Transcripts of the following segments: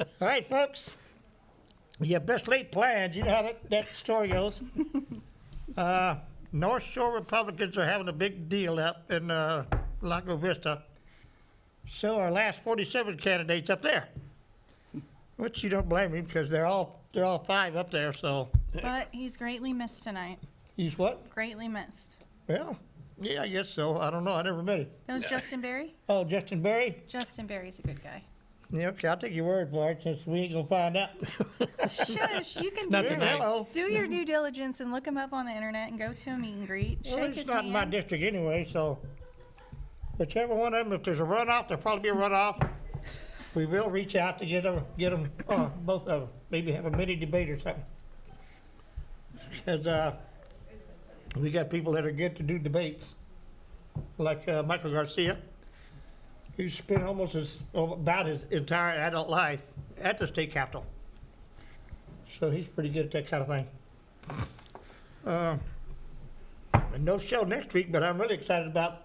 All right, folks. Yeah, best laid plans. You know how that story goes. North Shore Republicans are having a big deal up in Lago Vista. So are last 47 candidates up there. Which you don't blame me because they're all 5 up there. So But he's greatly missed tonight. he's what? Greatly missed. Well, yeah, I guess so. I don't know. I never met him. That was Justin Berry? Oh, Justin Berry. Justin Berry's a good guy. Yeah, okay. I'll take your word for it since we ain't gonna find out. Shush, you can Not do, tonight. Hello. do your due diligence and look him up on the internet and go to a meet and greet. Well, Shake it's his not in my hand. district anyway, so whichever one of them, if there's a runoff, there'll probably be a runoff. We will reach out to get them, both of them. Maybe have a mini debate or something. Because we got people that are good to do debates, like Michael Garcia. He's spent about his entire adult life at the state capitol. So he's pretty good at that kind of thing. And no show next week, but I'm really excited about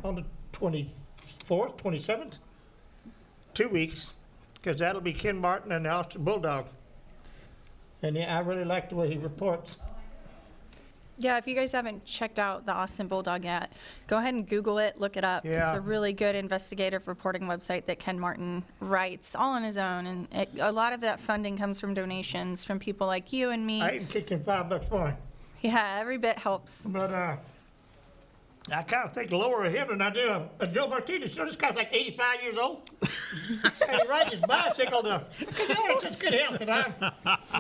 on the 24th, 27th, 2 weeks, because that'll be Ken Martin and the Austin Bulldog. And yeah, I really like the way he reports. Yeah, if you guys haven't checked out the Austin Bulldog yet, go ahead and Google it, look it up. Yeah. It's a really good investigative reporting website that Ken Martin writes all on his own. And a lot of that funding comes from donations from people like you and me. I even kicked him $5 fine. Yeah, every bit helps. But I kind of think lower of him than I do of Joe Martinez. You know, this guy's like 85 years old. And he rides his bicycle to, it's good health, and I'm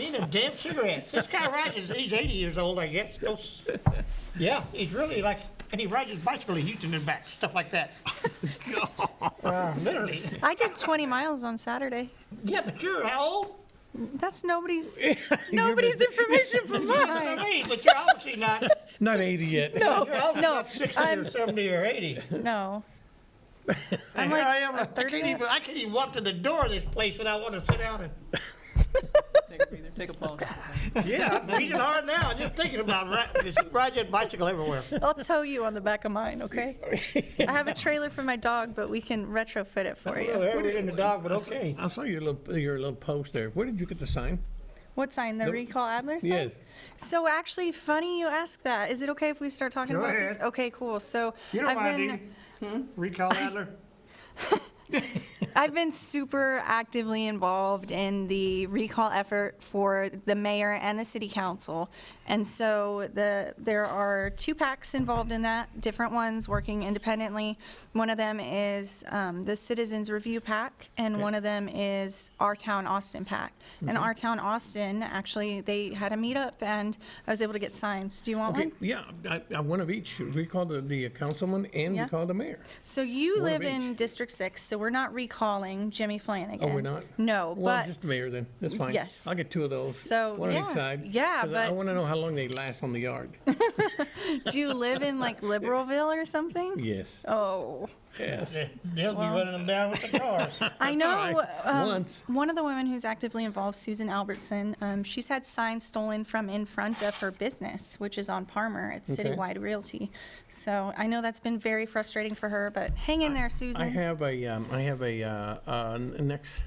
eating them damn cigarettes. This guy rides, he's 80 years old, I guess. Yeah, he's really like, and he rides his bicycle to Houston and back, stuff like that. Literally. I did 20 miles on Saturday. Yeah, but you're how old? That's nobody's information from That's what I mine. mean, but you're obviously not, Not 80 yet. No, you're obviously no, not 60 I'm- or 70 or 80. no. And like here I am, a I can't 30. even walk to the door of this place without wanting to sit down and. Take a breather, take a pause. Yeah, I'm breathing hard now. I'm just thinking about ride that bicycle everywhere. I'll tow you on the back of mine, okay? I have a trailer for my dog, but we can retrofit it for Oh, you. we're in the dog, but okay. I saw your little post there. Where did you get the sign? What sign? The Recall Adler sign? Yes. So actually, funny you ask that. Is it okay if we start talking Go about this? ahead. Okay, cool. So You know I've why I been do? Recall Adler? I've been super actively involved in the recall effort for the mayor and the city council. And so there are 2 PACs involved in that, different ones working independently. One of them is the Citizens Review PAC, and one of them is Our Town Austin PAC. And Our Town Austin, actually, they had a meetup, and I was able to get signs. Do you want Okay, one? yeah, I one of each. We called the councilman and Yeah. we called the mayor. So you One of live in each. District 6, so we're not recalling Jimmy Flanagan. Oh, we're not? No, Well, but just the mayor then. That's fine. Yes. I'll get 2 of those. So, one on yeah, each side. yeah, 'Cause I but- want to know how long they last on the yard. do you live in like Liberalville or something? Yes. Oh, Yes. They'll be running them down with the cars. I know. all right. Once. One of the women who's actively involved, Susan Albertson, she's had signs stolen from in front of her business, which is on Palmer. It's Okay. Citywide Realty. So I know that's been very frustrating for her, but hang in there, Susan. I have a next,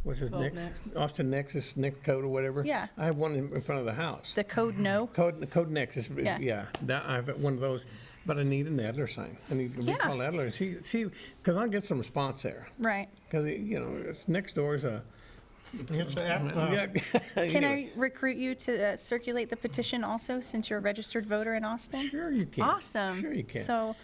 what's his Vote next? Austin Nexus, Next Code or whatever. Yeah. I have one in front of the house. The code no. Code Nexus, Yeah. yeah, that, I have one of those, but I need an Adler sign. I need to Yeah. recall Adler and see, because I'll get some response there. Right. Because, it's next door is a, It's yeah. Can anyway. I recruit you to circulate the petition also, since you're a registered voter in Austin? Sure you can. Awesome. Sure you can. So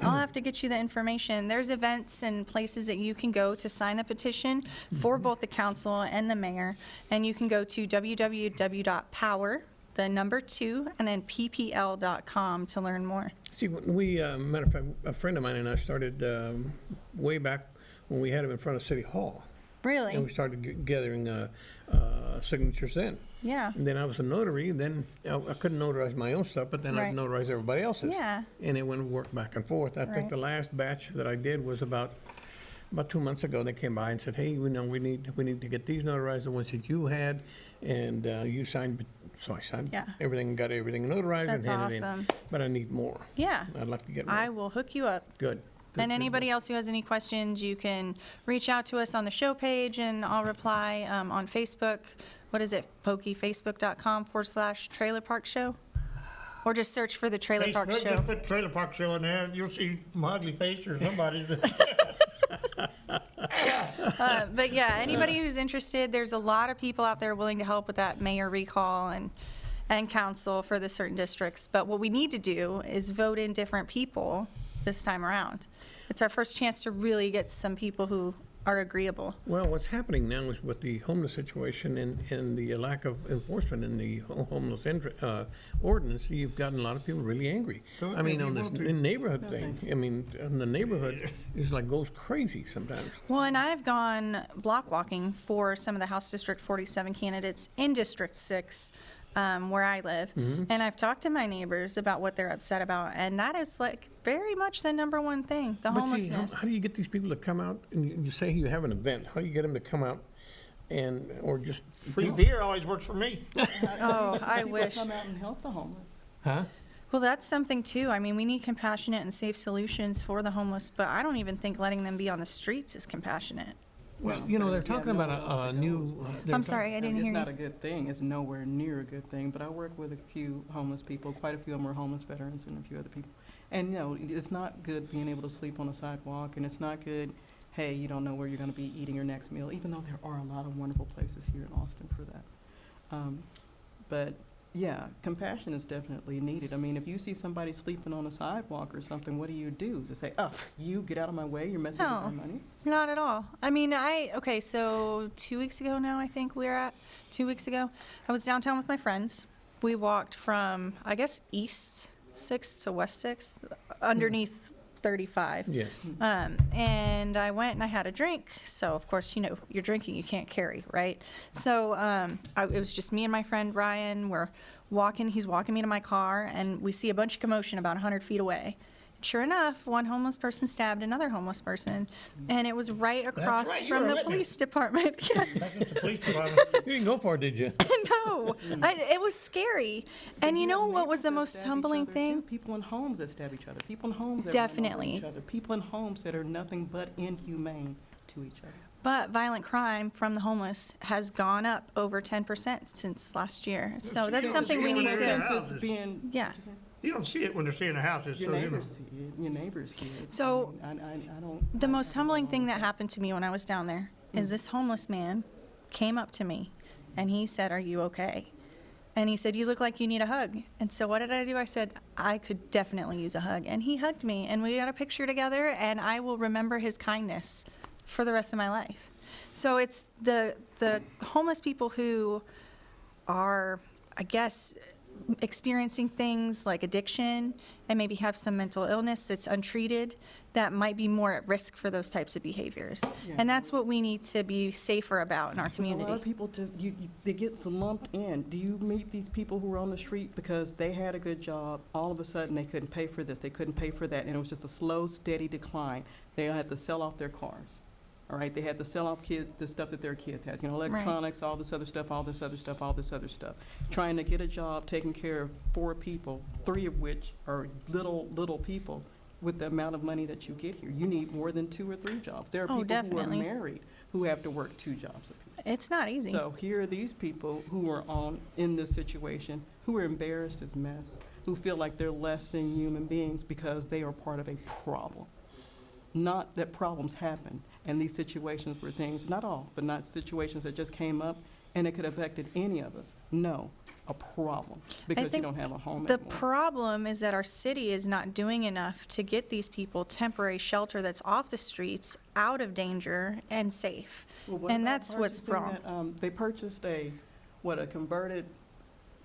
I'll have to get you the information. There's events and places that you can go to sign a petition for both the council and the mayor. And you can go to www.power, the number 2, and then ppl.com to learn more. See, when we, matter of fact, a friend of mine and I started way back when we had him in front of City Hall. Really? And we started gathering signatures then. Yeah. And then I was a notary, then I couldn't notarize my own stuff, but then I'd Right. notarize everybody else's. Yeah. And it went work back and forth. I Right. think the last batch that I did was about 2 months ago. They came by and said, hey, we need to get these notarized, the ones that you had, and you signed. So I signed Yeah. everything, got everything notarized and That's handed awesome. in. But I need more. Yeah. I'd like to get more. I will hook you up. Good. And anybody else who has any questions, you can reach out to us on the show page, and I'll reply on Facebook. What is it? pokeyfacebook.com/Trailer Park Show? Or just search for the Trailer Park Facebook, Show. just put Trailer Park Show in there, and you'll see my ugly face or somebody's. But yeah, anybody who's interested, there's a lot of people out there willing to help with that mayor recall and council for the certain districts. But what we need to do is vote in different people this time around. It's our first chance to really get some people who are agreeable. Well, what's happening now is with the homeless situation and the lack of enforcement in the homeless ordinance, you've gotten a lot of people really angry. Don't I mean, they on this want to? neighborhood thing, I mean, in the neighborhood, it's like goes crazy sometimes. Well, and I've gone block walking for some of the House District 47 candidates in District 6, where I live. And I've talked to my neighbors about what they're upset about, and that is like very much the number one thing, the But see, homelessness. how do you get these people to come out, and you say you have an event, how do you get them to come out or just? Free beer always works for me. Oh, I People wish. come out and help the homeless. Huh? Well, that's something too. I mean, we need compassionate and safe solutions for the homeless, but I don't even think letting them be on the streets is compassionate. Well, No, you know, but they're if you have talking about nowhere else a to go, new. it's not- they're I'm talk- sorry, I didn't It's hear not you. a good thing. It's nowhere near a good thing. But I work with a few homeless people. Quite a few of them are homeless veterans and a few other people. And, you know, it's not good being able to sleep on a sidewalk, and it's not good, hey, you don't know where you're going to be eating your next meal, even though there are a lot of wonderful places here in Austin for that. But, yeah, compassion is definitely needed. I mean, if you see somebody sleeping on a sidewalk or something, what do you do? To say, oh, you get out of my way, you're messing with my No. money? Not at all. I mean, okay, so 2 weeks ago now, I think we're at, 2 weeks ago, I was downtown with my friends. We walked from, I guess, East 6th to West 6th, underneath 35. Yeah. And I went and I had a drink. So, of course, you know, you're drinking, you can't carry, right? So it was just me and my friend Ryan. We're walking, he's walking me to my car, and we see a bunch of commotion about 100 feet away. Sure enough, one homeless person stabbed another homeless person, and it was right across right, you from were a the witness. police department. Yes. That's what the police department. You didn't go far, did you? No, it was scary. And you know what was the most humbling thing? People in homes that stab each other. People in homes that Definitely. run over each other. People in homes that are nothing but inhumane to each other. But violent crime from the homeless has gone up over 10% since last year. So that's can't something we just need go in there to, and houses. yeah. You don't see it when they're seeing the houses, Your so you know. neighbors see it, your neighbors hear it. So, I mean, I don't. The I most don't humbling know. thing that happened to me when I was down there is this homeless man came up to me and he said, "Are you okay?" And he said, "You look like you need a hug." And so what did I do? I said, "I could definitely use a hug." And he hugged me and we got a picture together, and I will remember his kindness for the rest of my life. So it's the homeless people who are, I guess, experiencing things like addiction and maybe have some mental illness that's untreated that might be more at risk for those types of behaviors. Yeah. And that's what we need to be safer about in our A lot community. of people just, they get lumped in. Do you meet these people who are on the street because they had a good job, all of a sudden they couldn't pay for this, they couldn't pay for that, and it was just a slow, steady decline. They had to sell off their cars, all right? They had to sell off the stuff that their kids had, you know, electronics, all this other stuff, all this other stuff, all this other stuff. Trying to get a job, taking care of 4 people, 3 of which are little people. With the amount of money that you get here, you need more than 2 or 3 jobs. There are Oh, people definitely. who are married who have to work 2 jobs apiece. It's not easy. So here are these people who are in this situation, who are embarrassed as mess, who feel like they're less than human beings because they are part of a problem. Not that problems happen, and these situations were things, not all, but not situations that just came up and it could have affected any of us. No, a problem, because you think don't have a home The anymore. problem is that our city is not doing enough to get these people temporary shelter that's off the streets, out of danger, and safe. Well, what And about that's what's purchasing wrong. that, they purchased a converted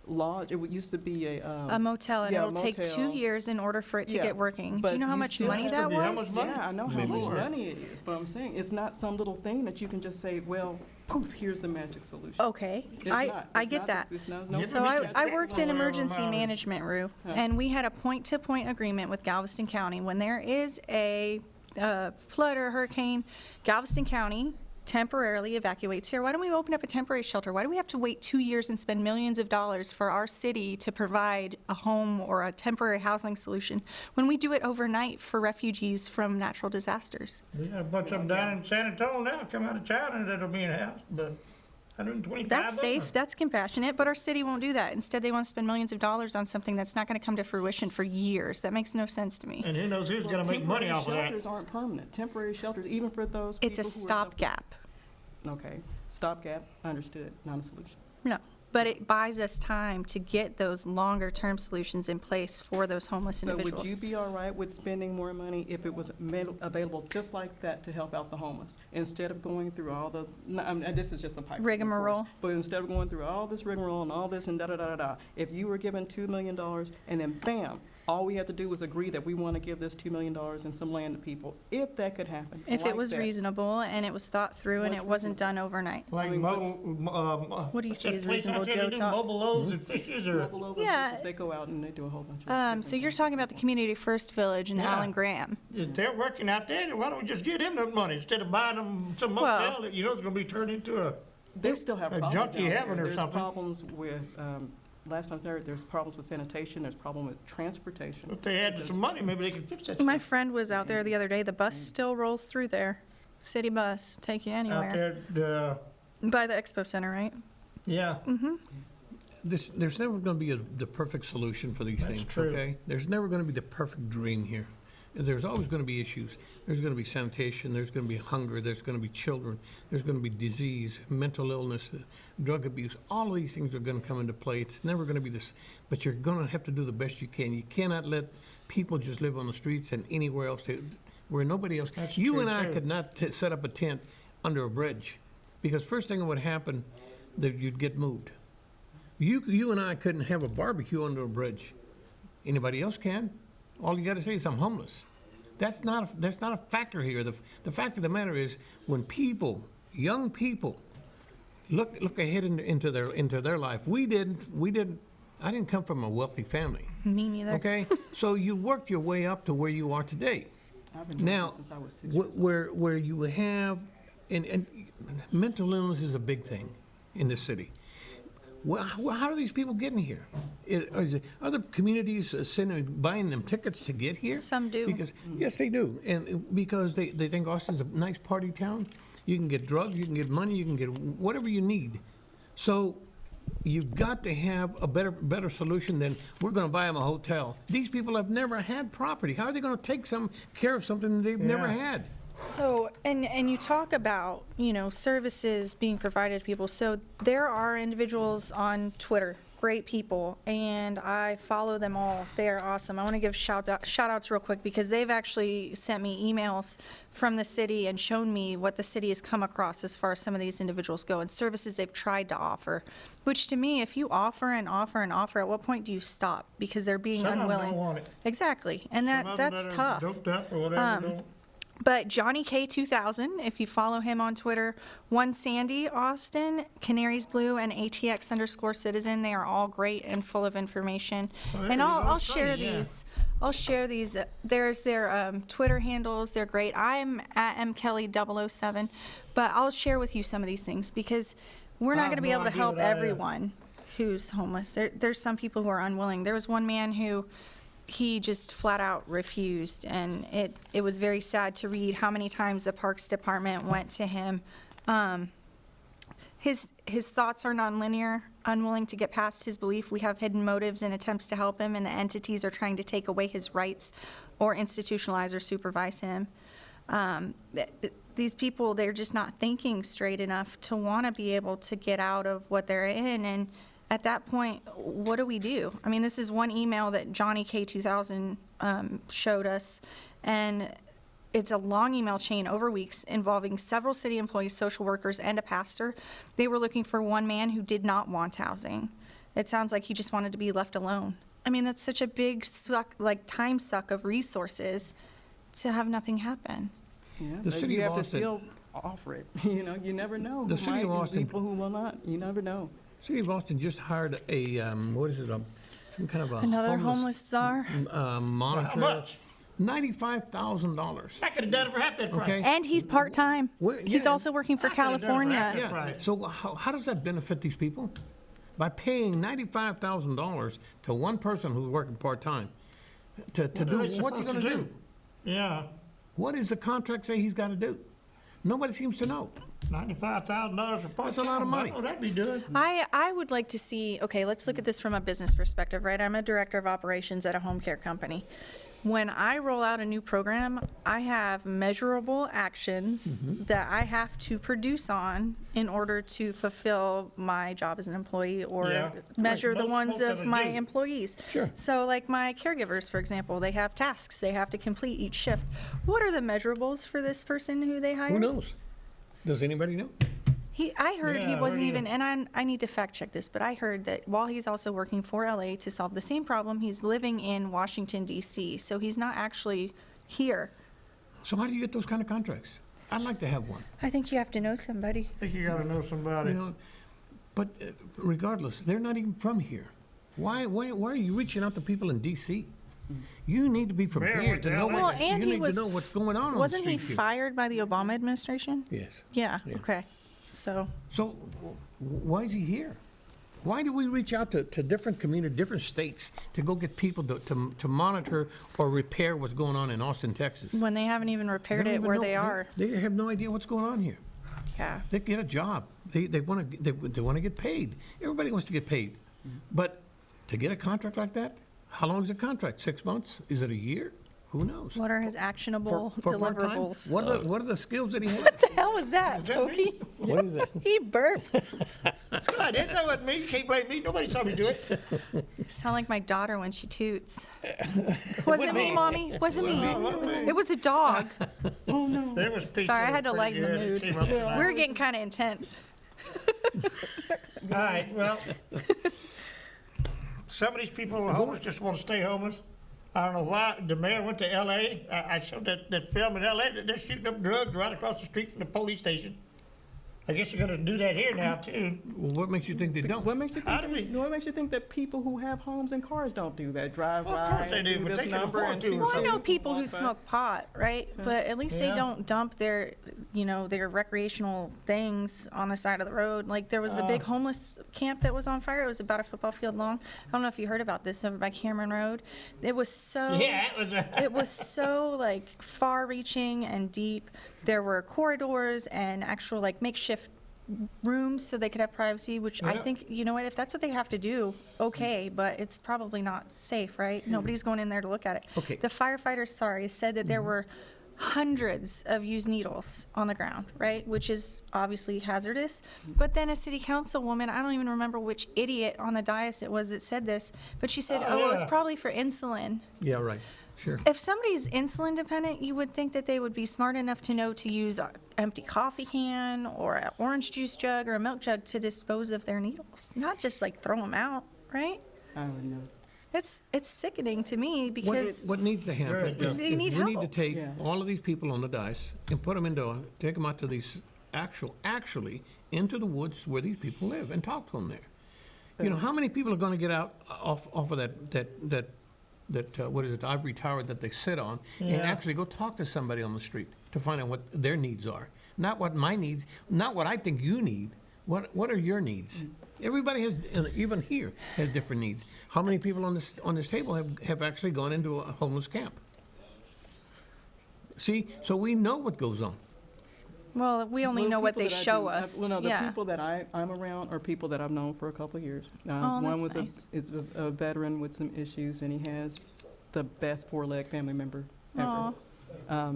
lodge, it used to be A motel, and yeah, a it'll take 2 motel. years in order for it to Yeah, get working. Do but you know how you much still money have that to be- how was? much money? Yeah, I know how Maybe much more. money it is, but I'm saying, it's not some little thing that you can just say, well, poof, here's the magic solution. Okay, It's not. I It's get not that. the- it's no So magic I worked in whatever emergency amount is- management, Ru, Huh. and we had a point-to-point agreement with Galveston County. When there is a flood or hurricane, Galveston County temporarily evacuates here, why don't we open up a temporary shelter? Why do we have to wait 2 years and spend millions of dollars for our city to provide a home or a temporary housing solution when we do it overnight for refugees from natural disasters? We got a bunch of them down in San Antonio now, come out of China that'll be in a house, but 125 That's safe, that's compassionate, but our city won't do that. Instead, they want to spend millions of dollars on something that's not going to come to fruition for years. That makes no sense to me. And who knows who's gonna make money off of Temporary that. shelters aren't permanent. Temporary shelters, even for those people It's a who are stopgap. Okay, stopgap, understood, not a solution. No, but it buys us time to get those longer-term solutions in place for those homeless So would you individuals. be all right with spending more money if it was available just like that to help out the homeless? Instead of going through all the, no, I mean, this is just a pipe. dream, of Rigmarole. course, but instead of going through all this rigmarole and all this and da-da-da-da-da, if you were given $2 million and then bam, all we had to do was agree that we want to give this $2 million and some land to people, if that could happen. If like it was that. reasonable and it was thought through and What's it wasn't done overnight. Like I mean, what do you see as reasonable, Joe Joe Top? Mobile loaves and fishes or, Mobile over Yeah. fishes, they go out and they do a whole bunch of. different So you're things. talking about the Community First Village and Yeah. Alan Graham. if they're working out there, then why don't we just give them that money instead of buying them some Well- motel that you know is gonna be turned into a, They still have a problems junkie out heaven there. or There's something. problems with, last time I heard, there's problems with sanitation, there's problem with transportation. if they had some money, maybe they could fix that My stuff friend was out there the other day. The bus still rolls through there. City bus, take you out anywhere. there. By the expo center, right? Yeah, There's never going to be the perfect solution for these That's things, true. okay? There's never going to be the perfect dream here. There's always going to be issues. There's going to be sanitation, there's going to be hunger, there's going to be children, there's going to be disease, mental illness, drug abuse. All of these things are going to come into play. It's never going to be this, but you're going to have to do the best you can. You cannot let people just live on the streets and anywhere else where nobody else. That's You true, and I too. could not set up a tent under a bridge, because first thing that would happen, that you'd get moved. You and I couldn't have a barbecue under a bridge. Anybody else can. All you got to say is, I'm homeless. That's not a factor here. The fact of the matter is, when people, young people, look ahead into their life. I didn't come from a wealthy family. Me neither. Okay, so you worked your way up to where you are today. I've been Now, working since I was 6 years old. where you have, and mental illness is a big thing in this city. Well, how are these people getting here? Is it other communities buying them tickets to get here? Some do. Because, yes, they do. And because they think Austin's a nice party town. You can get drugs, you can get money, you can get whatever you need. So you've got to have a better solution than, we're going to buy them a hotel. These people have never had property. How are they going to take care of something that they've never Yeah. had? So, and you talk about, services being provided to people. So there are individuals on Twitter, great people, and I follow them all. They are awesome. I want to give shout outs real quick because they've actually sent me emails from the city and shown me what the city has come across as far as some of these individuals go and services they've tried to offer, which to me, if you offer and offer and offer, at what point do you stop? Because they're being some of them unwilling. don't want it. Exactly, and Some of them that's that are tough. doped up or whatever, don't. But Johnny K2000, if you follow him on Twitter, One Sandy Austin, Canaries Blue, and ATX_Citizen, they are all great and full of information. Oh, there And you I'll go. share Funny, yeah. these. I'll share these. There's their Twitter handles. They're great. I'm at mkelly007, but I'll share with you some of these things because we're I not have going to be no able to idea help what I am. everyone who's homeless. There's some people who are unwilling. There was one man who he just flat out refused, and it was very sad to read how many times the Parks Department went to him. His thoughts are nonlinear, unwilling to get past his belief we have hidden motives and attempts to help him, and the entities are trying to take away his rights or institutionalize or supervise him. These people, they're just not thinking straight enough to want to be able to get out of what they're in, and at that point, what do we do? I mean, this is one email that Johnny K2000 showed us, and it's a long email chain over weeks involving several city employees, social workers, and a pastor. They were looking for one man who did not want housing. It sounds like he just wanted to be left alone. I mean, that's such a big suck, time suck of resources to have nothing happen. Yeah, The but city you of have to Austin- still offer it. You never know. The Who city of might be Austin- people who will not. You never know. City of Austin just hired some kind of a Another homeless czar? monitor. How much? $95,000. I could have done it for half that price. Okay. And he's part-time. Well, He's yeah. also working for I could've done it for California. half that Yeah, price. so how does that benefit these people? By paying $95,000 to one person who's working part-time to What are do, they what's he supposed gonna to do? Yeah, What does the contract say he's gotta do? Nobody seems to know. $95,000 for part-time. That's a lot of money. Oh, that'd be good. I would like to see, okay, let's look at this from a business perspective, right? I'm a director of operations at a home care company. When I roll out a new program, I have measurable actions that I have to produce on in order to fulfill my job as an employee or Yeah. measure Right. the ones Most of of it my do. employees. Sure. So like my caregivers, for example, they have tasks they have to complete each shift. What are the measurables for this person who they hired? Who knows? Does anybody know? I heard Yeah, he I wasn't heard even, and I need to fact check this, but I heard that while he's also working for LA to solve the same problem, he's living in Washington DC, so he's not actually here. So how do you get those kind of contracts? I'd like to have one, I think you have to know somebody. I think you gotta know somebody. you know? But regardless, they're not even from here. Why are you reaching out to people in DC? You need to be from Mayor here went to to know LA. Well, what, you and he need to was, know what's going on the wasn't he street here. fired by the Obama administration? Yes. Yeah, Yeah. okay, so, So why is he here? Why do we reach out to different communities, different states, to go get people to monitor or repair what's going on in Austin, Texas? when they haven't even They repaired don't it even where know- they are, They have no idea what's going on here. yeah. They get a job. They want to get paid. Everybody wants to get paid. But to get a contract like that, how long is a contract? 6 months? Is it a year? Who knows? What are his actionable For part-time? deliverables? What are the skills that he has? What the hell was that, that Pokey? What is that? He burped. I didn't know it me. You can't blame me. Nobody saw me do it. Sound like my daughter when she toots. Wasn't me, Mommy. Wasn't me. It was a dog. There was pizza. Sorry, I that had to was pretty lighten the good. It mood. came up tonight. We're getting kind of intense. All right, well, some of these people who are homeless just want to stay homeless. I don't know why. The mayor went to L.A. I showed that film in L.A. that they're shooting up drugs right across the street from the police station. I guess they're going to do that here now, too. Well, what makes you think they don't? What makes you How think? do we- What makes you think that people who have homes and cars don't do that? Drive Well, of by, course they do, but this they can number, afford and to. choose Well, I know something, people who walk by. smoke pot, right? But at least they Yeah. don't dump their, their recreational things on the side of the road. Like there was a big homeless camp that was on fire. It was about a football field long. I don't know if you heard about this over by Cameron Road. It was so. Yeah, it was. It was so like far-reaching and deep. There were corridors and actual like makeshift rooms so they could have privacy, which I Yeah. think, you know what, if that's what they have to do, okay, but it's probably not safe, right? Nobody's going in there to look at it. Okay. The firefighters, said that there were hundreds of used needles on the ground, right? Which is obviously hazardous. But then a city councilwoman, I don't even remember which idiot on the dais it was that said this, but she said, Oh, it was yeah. probably for insulin. Yeah, right. Sure. If somebody's insulin dependent, you would think that they would be smart enough to know to use an empty coffee can or an orange juice jug or a milk jug to dispose of their needles, not just like throw them out, right? I don't know. It's sickening to me because What needs to happen Very is They need we need to help. take Yeah. all of these people on the dice and put them take them out to these actually into the woods where these people live and talk to them there. You know, how many people are going to get out off of that what is it, ivory tower that they sit on and Yeah. actually go talk to somebody on the street to find out what their needs are, not what my needs, not what I think you need. What are your needs? Everybody has, and even here, has different needs. How many people on this table have actually gone into a homeless camp? See, so we know what goes on. well, we only Well, know what people they that I show do- us. Well, no, the Yeah. people that I'm around are people that I've known for a couple of years. Oh, One that's was nice. is a veteran with some issues, and he has the best four-leg family member ever. Aw.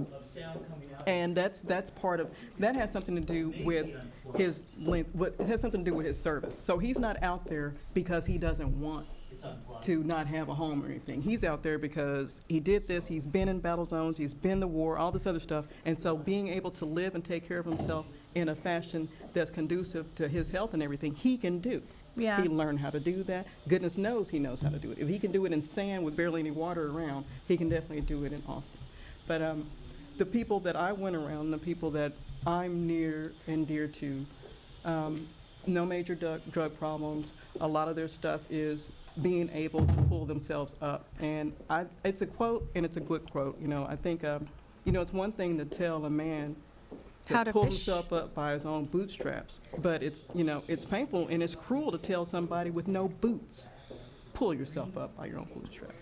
And that's part of, that has something to do with his length, it has something to do with his service. So he's not out there because he doesn't want to not have a home or anything. He's out there because he did this, he's been in battle zones, he's been to war, all this other stuff. And so being able to live and take care of himself in a fashion that's conducive to his health and everything, he can do. Yeah. He learned how to do that. Goodness knows he knows how to do it. If he can do it in sand with barely any water around, he can definitely do it in Austin. But the people that I went around, the people that I'm near and dear to, no major drug problems. A lot of their stuff is being able to pull themselves up. And it's a quote, and it's a good quote. You know, I think, it's one thing to tell a man How to to pull fish. himself up by his own bootstraps, but it's painful and it's cruel to tell somebody with no boots, pull yourself up by your own bootstraps.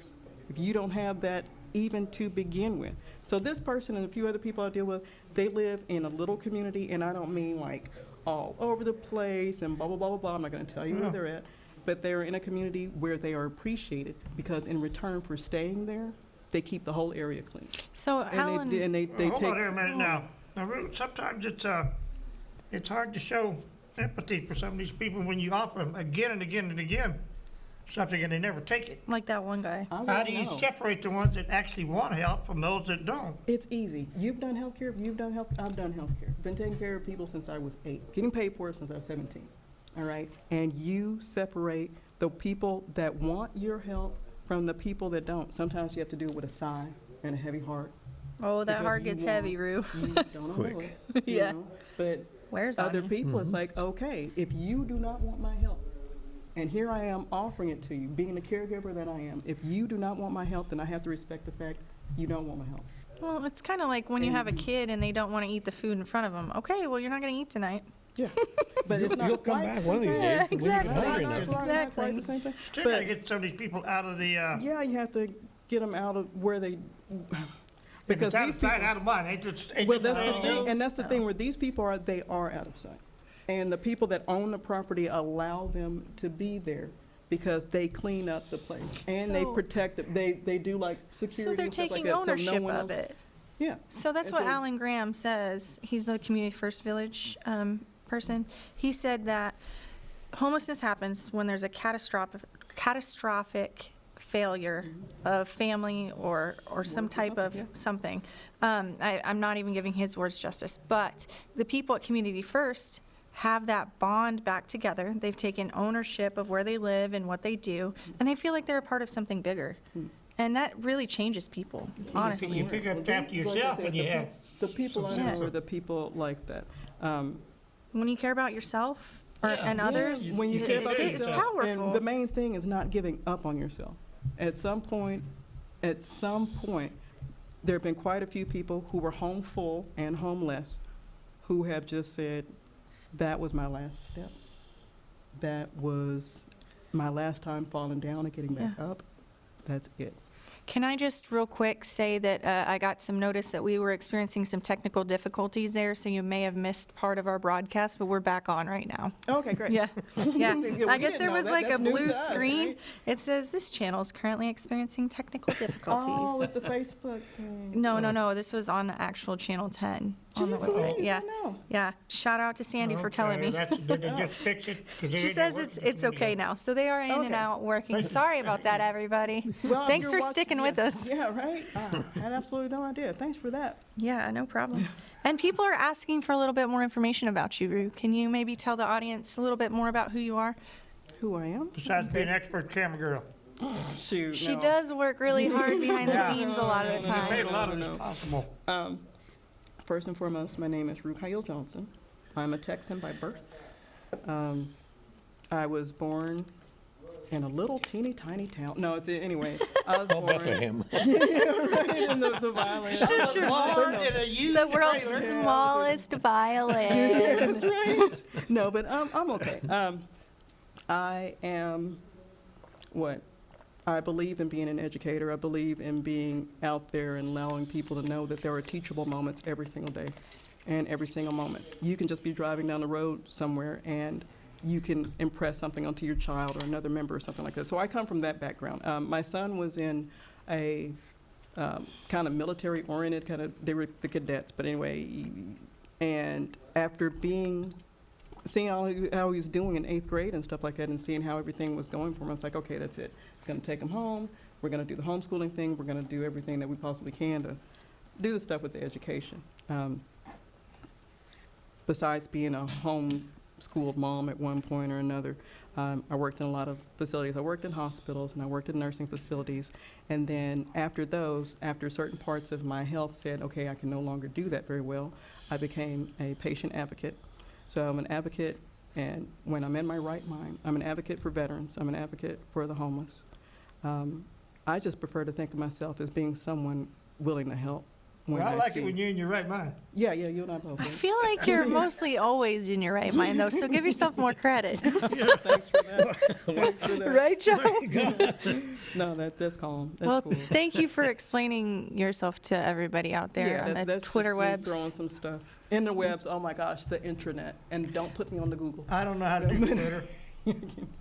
If you don't have that even to begin with. So this person and a few other people I deal with, they live in a little community, and I don't mean like all over the place and blah, blah, blah, blah, blah. I'm not going to tell you where they're at, but they're in a community where they are appreciated because in return for staying there, they keep the whole area clean. So And Alan, they Hold take. on here a minute now. Now, Ru, sometimes it's hard to show empathy for some of these people when you offer them again and again and again something and they never take it. like that one guy. I How won't do you know. separate the ones that actually want help from those that don't? It's easy. You've done healthcare. I've done healthcare. Been taking care of people since I was 8. Getting paid for it since I was 17. All right? And you separate the people that want your help from the people that don't. Sometimes you have to do it with a sigh and a heavy heart. Oh, that Because heart you gets want- heavy, Rue. You don't know Quick. it. you Yeah. know? But Where's on other you? people, it's like, okay, if you do not want my help, and here I am offering it to you, being the caregiver that I am, if you do not want my help, then I have to respect the fact you don't want my help. Well, it's kind of like when you have a kid and they don't want to eat the food in front of them. Okay, well, you're not going to eat tonight. Yeah. But it's not You'll come quite back the one of these same. days. Yeah, when you get exactly. hungry Not enough. quite Exactly. the same thing. Still But- gotta get some of these people out of the, Yeah, you have to get them out of where they, if because it's out these of sight, people, out of mind, ain't it? well, that's the thing, and that's the thing where these people are, they are out of sight. And the people that own the property allow them to be there because they clean up the place and they So- protect it. They do like security So they're and stuff like taking that. So ownership no one of else, it. yeah. So that's And what so- Alan Graham says. He's the Community First Village person. He said that homelessness happens when there's a catastrophic failure of family or some Work or type of something, yeah. something. I'm not even giving his words justice, but the people at Community First have that bond back together. They've taken ownership of where they live and what they do, and they feel like they're a part of something bigger. And that really changes people, honestly. You pick up Well, after these- like I yourself said, when you the have. The people I some know sense are of- the people like that. When you care about yourself and Yeah, others, when you care about it's yourself, powerful. and the main thing is not giving up on yourself. At some point, there have been quite a few people who were home full and homeless who have just said, that was my last step. That was my last time falling down and getting back up. That's it. Can I just real quick say that I got some notice that we were experiencing some technical difficulties there, so you may have missed part of our broadcast, but we're back on right now. Okay, great. Yeah, yeah. we I guess didn't there know was that. like a That's news blue to us, screen. right? It says this channel is currently experiencing technical Oh, difficulties. it's the Facebook thing. No. This was on the actual Channel 10 on the Jeez website. Louise, Yeah, I know. yeah. Shout out to Sandy for telling me. Did they just fix it? 'Cause they She ain't says working it's for me okay now. So they are in and Okay. out working. Sorry about that, everybody. Well, if Thanks you're for watching- sticking yeah, with us. Yeah, right? I had absolutely no idea. Thanks for that. Yeah, no problem. And people are asking for a little bit more information about you, Ru. Can you maybe tell the audience a little bit more about who you are? Who I am? Besides being an expert camera girl. Shoot. She no. does work really hard behind the Yeah. scenes a lot of the You made time. a lot of No. this possible. First and foremost, my name is Ru Johnson. I'm a Texan by birth. I was born in a little teeny tiny town. No, anyway. I was born Bethlehem. right in the violin. Born in a used The world's trailer. smallest violin. That's right. No, but I'm okay. I am what? I believe in being an educator. I believe in being out there and allowing people to know that there are teachable moments every single day and every single moment. You can just be driving down the road somewhere and you can impress something onto your child or another member or something like that. So I come from that background. My son was in a kind of military-oriented they were the cadets, but anyway, and after seeing how he was doing in 8th grade and stuff like that and seeing how everything was going for him, I was like, okay, that's it. I'm going to take him home. We're going to do the homeschooling thing. We're going to do everything that we possibly can to do the stuff with the education. Besides being a homeschooled mom at one point or another, I worked in a lot of facilities. I worked in hospitals and I worked in nursing facilities. And then after certain parts of my health said, okay, I can no longer do that very well, I became a patient advocate. So I'm an advocate And when I'm in my right mind, I'm an advocate for veterans, I'm an advocate for the homeless. I just prefer to think of myself as being someone willing to help. When Well, I like see. it when you're in your right mind. Yeah, you and I both. I do. feel like you're mostly always in your right mind, though, so give yourself more credit. Thanks for that. Thanks for that. Right, Joe? No, that's calm. That's Well, cool. thank you for explaining yourself to everybody out there on the that's Twitter just me webs. throwing some stuff. In the webs, oh my gosh, the intranet. And don't put me on the Google. I don't know how to do Twitter.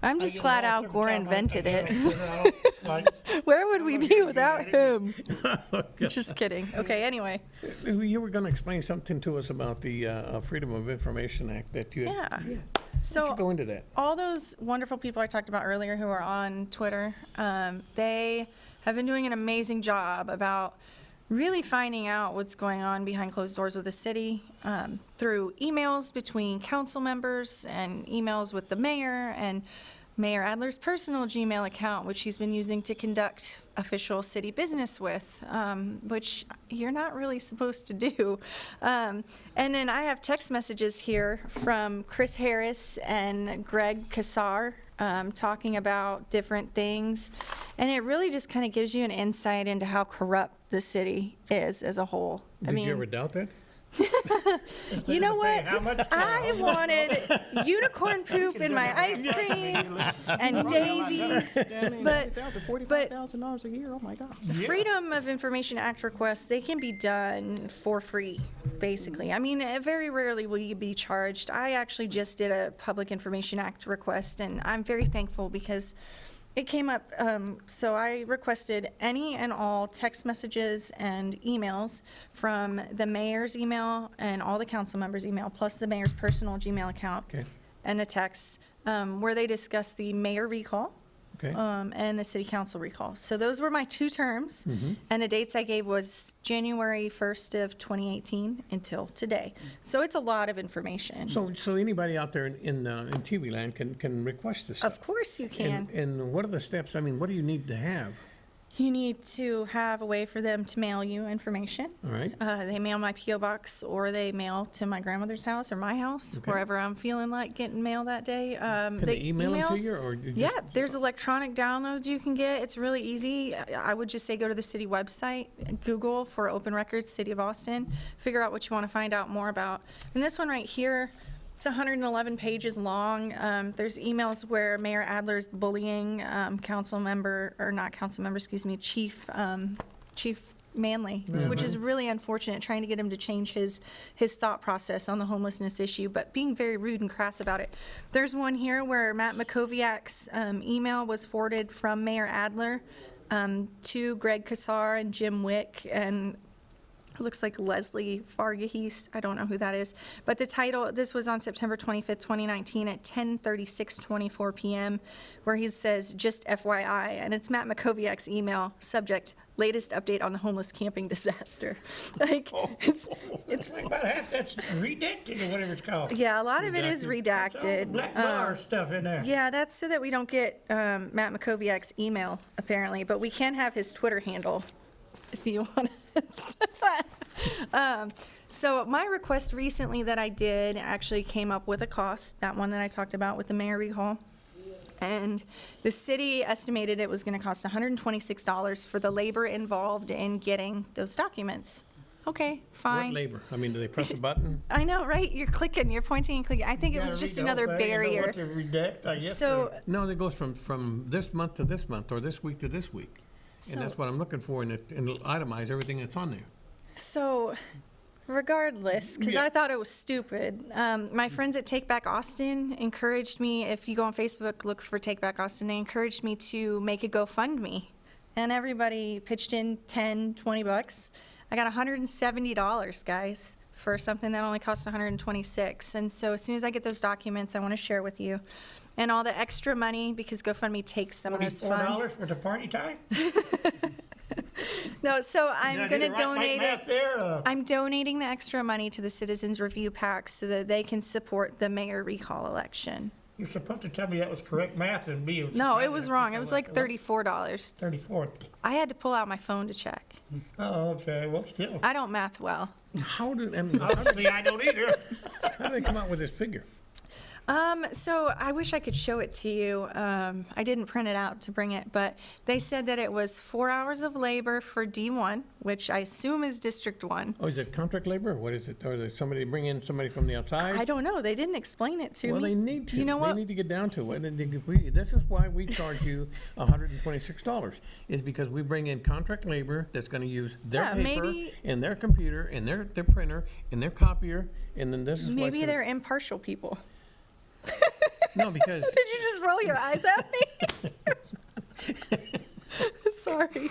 I'm just glad Al Gore invented it. Like, Where would we be without him? Just kidding. Okay, anyway. You were going to explain something to us about the Freedom of Information Act that you had. Yeah. Yes. So Go into that. all those wonderful people I talked about earlier who are on Twitter, they have been doing an amazing job about really finding out what's going on behind closed doors with the city through emails between council members and emails with the mayor and Mayor Adler's personal Gmail account, which he's been using to conduct official city business with, which you're not really supposed to do. And then I have text messages here from Chris Harris and Greg Kassar talking about different things. And it really just kind of gives you an insight into how corrupt the city is as a whole. Did you ever doubt that? You know what? How much? I wanted unicorn poop in my ice cream and daisies, but $45,000 a year, oh my God. Freedom of Information Act requests, they can be done for free, basically. I mean, very rarely will you be charged. I actually just did a Public Information Act request, and I'm very thankful because it came up, so I requested any and all text messages and emails from the mayor's email and all the council members' email, plus the mayor's personal Gmail account. Okay. And the texts, where they discuss the mayor recall. Okay. And the city council recall. So those were my two terms, and the dates I gave was January 1st of 2018 until today. So it's a lot of information. So anybody out there in TV land can request this stuff? Of course you can. And what are the steps? I mean, what do you need to have? You need to have a way for them to mail you information. All right. They mail my P.O. box, or they mail to my grandmother's house or my house, Okay. wherever I'm feeling like getting mail that day. Can they email them to emails- you, or you just? Yeah, there's electronic downloads you can get. It's really easy. I would just say go to the city website, Google for Open Records, City of Austin, figure out what you want to find out more about. And this one right here, it's 111 pages long. There's emails where Mayor Adler's bullying council member, or not council member, excuse me, Chief Manley, which is really unfortunate, trying to get him to change his thought process on the homelessness issue, but being very rude and crass about it. There's one here where Matt Makoviak's email was forwarded from Mayor Adler to Greg Kassar and Jim Wick, and it looks like Leslie Fargahis. I don't know who that is. But the title, this was on September 25th, 2019 at 10:36:24 p.m., where he says, just FYI, and it's Matt Makoviak's email, subject, latest update on the homeless camping disaster. Like, it's Think about half that's redacted or whatever it's called. yeah, a lot of it is It's all the redacted. black bar stuff in there. Yeah, that's so that we don't get Matt Makoviak's email, apparently, but we can have his Twitter handle if you want to. So my request recently that I did actually came up with a cost, that one that I talked about with the mayor recall. And the city estimated it was going to cost $126 for the labor involved in getting those documents. Okay, fine. What labor? I mean, do they press a button? I know, right? You're clicking, you're pointing and clicking. I think it was Gotta just read the whole another thing and know barrier. what to redact, I guess, So, No, it goes from this month to this month, or this week to this week. And So- that's what I'm looking for, and it'll itemize everything that's on there. So, regardless, because Yeah. I thought it was stupid, my friends at Take Back Austin encouraged me, if you go on Facebook, look for Take Back Austin, they encouraged me to make a GoFundMe. And everybody pitched in 10, 20 bucks. I got $170, guys, for something that only costs 126. And so as soon as I get those documents, I want to share with you. And all the extra money, because GoFundMe takes some of those $44 funds. for the party time? No, so Did I I'm do going to the right donate math it. there? I'm donating the extra money to the Citizens Review PAC so that they can support the mayor recall election. You're supposed to tell me that was correct math and be. No, it was wrong. It was like $34. 34. I had to pull out my phone to check. Oh, okay, well, still. I don't math well. How do, I mean, Honestly, I don't either. how do they come out with this figure? So I wish I could show it to you. I didn't print it out to bring it, but they said that it was 4 hours of labor for D1, which I assume is District 1. Oh, is it contract labor, or what is it? Or is somebody bring in somebody from the outside? I don't know. They didn't explain it to Well, me. they need to. You know what? They need to get down to it. This is why we charge you $126, is because we bring in contract labor that's gonna use their Yeah, paper, maybe- and their computer, and their printer, and their copier, and then this is what's Maybe gonna- they're impartial people. No, because, Did you just roll your eyes at me? Sorry.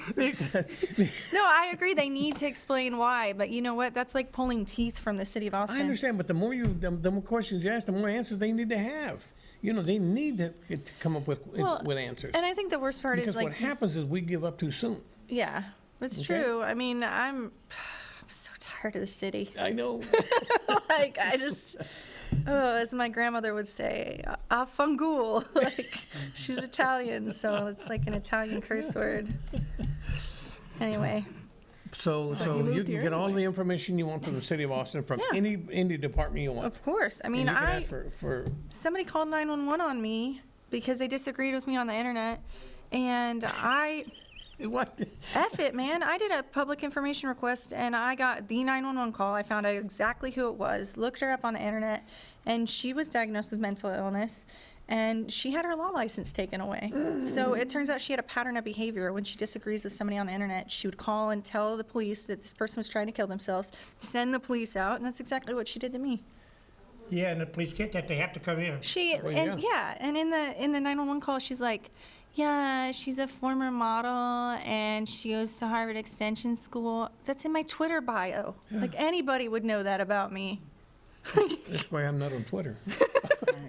No, I agree. They need to explain why, but you know what? That's like pulling teeth from the city of I Austin. understand, but the more questions you ask, the more answers they need to have. You know, they need to come up with answers. And I think the worst part Because is like, what happens is we give up too soon. yeah, it's Okay. true. I mean, I'm so tired of the city. I know. Like, I just, oh, as my grandmother would say, a fangool. Like, she's Italian, so it's like an Italian curse word. Anyway, So you you moved can here get all anyway. the information you want from the city of Austin, from Yeah. any department you want. of course. I mean, And you can ask for somebody called 911 on me because they disagreed with me on the internet. And what? F it, man. I did a public information request and I got the 911 call. I found out exactly who it was, looked her up on the internet, and she was diagnosed with mental illness. And she had her law license taken away. So it turns out she had a pattern of behavior. When she disagrees with somebody on the internet, she would call and tell the police that this person was trying to kill themselves, send the police out, and that's exactly what she did to me. Yeah, and the police get that, they have to come in. And in the 911 call, she's like, yeah, she's a former model and she goes to Harvard Extension School. That's in my Twitter bio. Like anybody would know that about me. That's why I'm not on Twitter.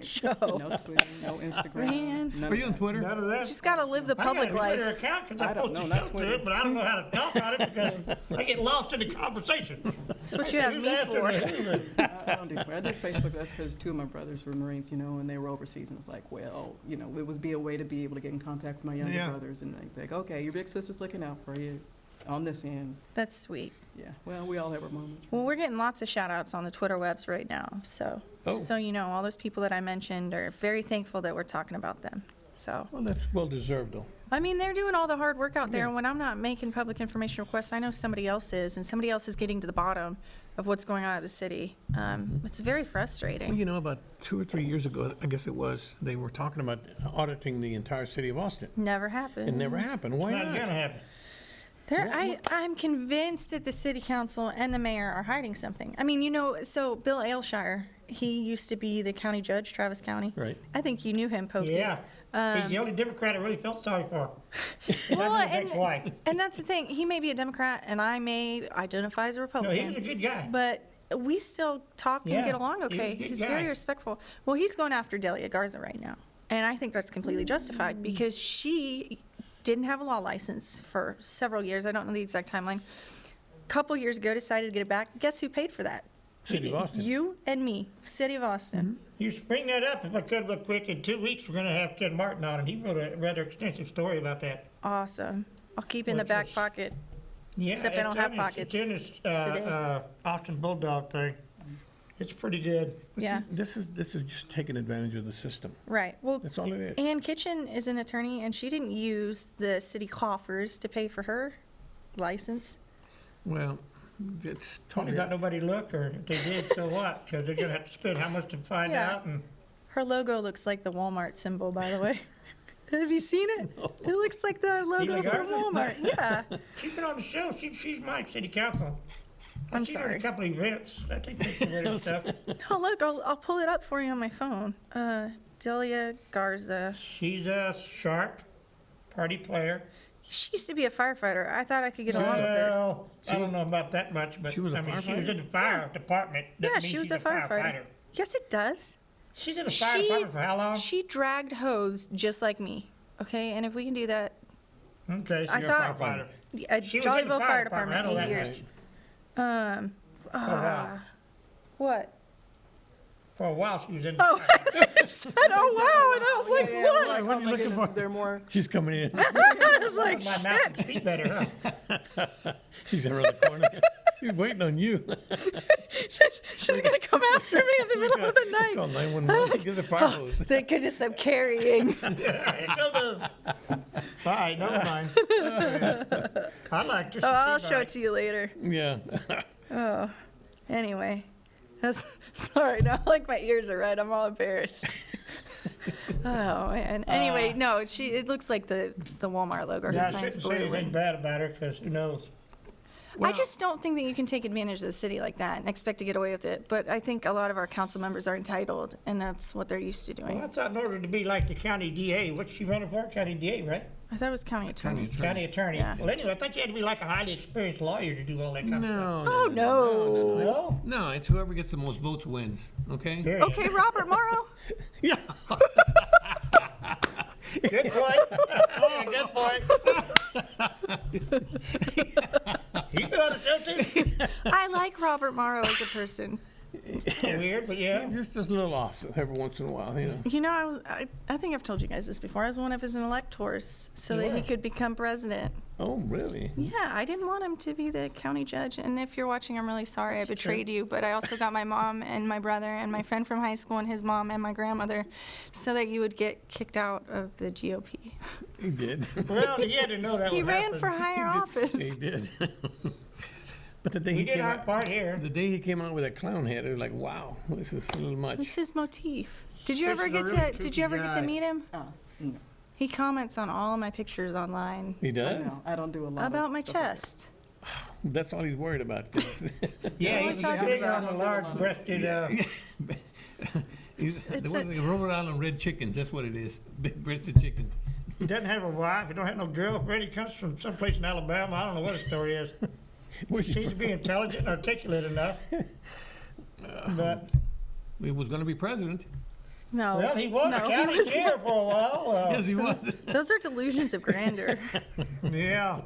Joe. No Twitter, no Instagram. Man. none Are you of on that. Twitter? None of that. Just gotta live the public I got a Twitter life. account because I I don't post know, a not show to Twitter. it, but I don't know how to talk about it because I get lost in the conversation. That's what you have Who's me answering for. who? I don't do Twitter. I did Facebook. That's because two of my brothers were Marines, you know, and they were overseas. And it's like, well, you know, it would be a way to be able to get in contact with my younger Yeah. brothers. And it's like, okay, your big sister's looking out for you on this end. That's sweet. Yeah. Well, we all have our moments. Well, we're getting lots of shout outs on the Twitter webs right now. So, Oh. so you know, all those people that I mentioned are very thankful that we're talking about them. So, Well, that's well deserved, though. I mean, they're doing all the hard work out there. And when I'm not making public information requests, I know somebody else is, and somebody else is getting to the bottom of what's going on at the city. It's very Well, frustrating. you know, about 2 or 3 years ago, I guess it was, they were talking about auditing the entire city of Austin. Never happened. It never happened. Why It's not gonna not? happen. I'm convinced that the city council and the mayor are hiding something. I mean, you know, so Bill Aylshire, he used to be the county judge, Travis County. Right. I think you knew him, Pokey. Yeah. He's the only Democrat I really felt sorry for. Well, That's his ex-wife. and that's the thing. He may be a Democrat, and I may identify as a No, Republican. he was a good guy. But we still talk and Yeah, get along he was a okay. good He's guy. very respectful. Well, he's going after Delia Garza right now. And I think that's completely justified because she didn't have a law license for several years. I don't know the exact timeline. Couple years ago, decided to get it back. Guess who paid for that? City of Austin. You and me, City of Austin. You bring that up, if I could, real quick. In 2 weeks, we're gonna have Ken Martin on, and he wrote a rather extensive story about that. Awesome. I'll keep it in the Which back is- pocket. Yeah, Except I don't have it's in pockets his, today. Austin Bulldog thing. It's pretty good. But Yeah. see, this is just taking advantage of the system. Right. Well, That's all it is. Ann Kitchen is an attorney, and she didn't use the city coffers to pay for her license. Well, it's Probably totally, got nobody look, or if they did, so what? Because they're gonna have to spend how much to find Yeah. out, and Her logo looks like the Walmart symbol, by the way. Have you seen it? It looks like the logo Delia from Garza? Walmart. Yeah. she's been on the show. She's my city council. I'm I've seen her at sorry. a couple of events. I think she's and stuff. Oh, look, I'll pull it up for you on my phone. Delia Garza. She's a sharp party player. She used to be a firefighter. I thought I could get along with her. Well, I don't know about that much, but She was a I mean, she firefighter? was in the fire department. That Yeah, means she was she's a firefighter. Yes, it does. She's in the fire department for how long? She dragged hose just like me. Okay, and if we can do that, Okay, she's I a thought- firefighter. at She was in the Jollyville fire Fire department, I know Department, 8 that years. much. wow. What? For a while, she was in the Oh, fire. I said, oh wow, and I was like, Yeah, what? like, What are oh you my looking goodness, for? is there more? she's coming in. I was like, My mouth can speak better, huh? She's in around the corner. He's waiting on you. She's gonna come after me in the middle of the night. Call 911, get the fire hose. Thank goodness I'm carrying. Yeah, go to. All right, never mind. I like this. Oh, I'll show it to you later. Yeah. Oh, anyway. Sorry, now like my ears are red. I'm all embarrassed. Oh, man. Anyway, no, it looks like the Walmart logo. Her Yeah, I sign's shouldn't say blue. anything and- bad about her, because who knows? I just don't think that you can take advantage of the city like that and expect to get away with it. But I think a lot of our council members are entitled, and that's what they're used to Well, I doing. thought in order to be like the county DA, what's she running for? County DA, right? I thought it was county attorney. County attorney. Yeah. Well, anyway, I thought you had to be like a highly experienced lawyer to do all that kind of stuff. No. Oh, no. No? No, it's whoever gets the most votes wins, okay? There you Okay, Robert Morrow. Yeah. go. Good point. Yeah, good point. He been on the show too? I like Robert Morrow as a person. Weird, but yeah. Just a little off every once in a while, you know. You know, I think I've told you guys this before. I was one of his electors so You that he were. could become president. Oh, really? Yeah, I didn't want him to be the county judge. And if you're watching, I'm really sorry I betrayed you. But I also got my mom and my brother and my friend from high school and his mom and my grandmother so that you would get kicked out of the GOP. He did. Well, he had to know that He would ran happen. for higher office. He did. But the day We he did came our out, part here. the day he came out with that clown head, it was like, wow, this is a little much. What's his motif? Did you This ever is a get really to? Did you ever get to kooky guy. meet him? Oh, no, He comments on all of my pictures online He I does? know. I don't do a lot of about my stuff like that. chest. That's all he's worried about. Yeah, he he's talks big about on the large-breasted, He's It's the one a- like Rhode Island red chickens, that's what it is. Big breasted chickens. he doesn't have a wife, he don't have no girlfriend, he comes from someplace in Alabama, I don't know what his story is. Where's he Seems to from? be intelligent and articulate enough. But, He was gonna be president. No. well, he was no, county was chair for a while. Yes, he was. Those are delusions of grandeur. Yeah,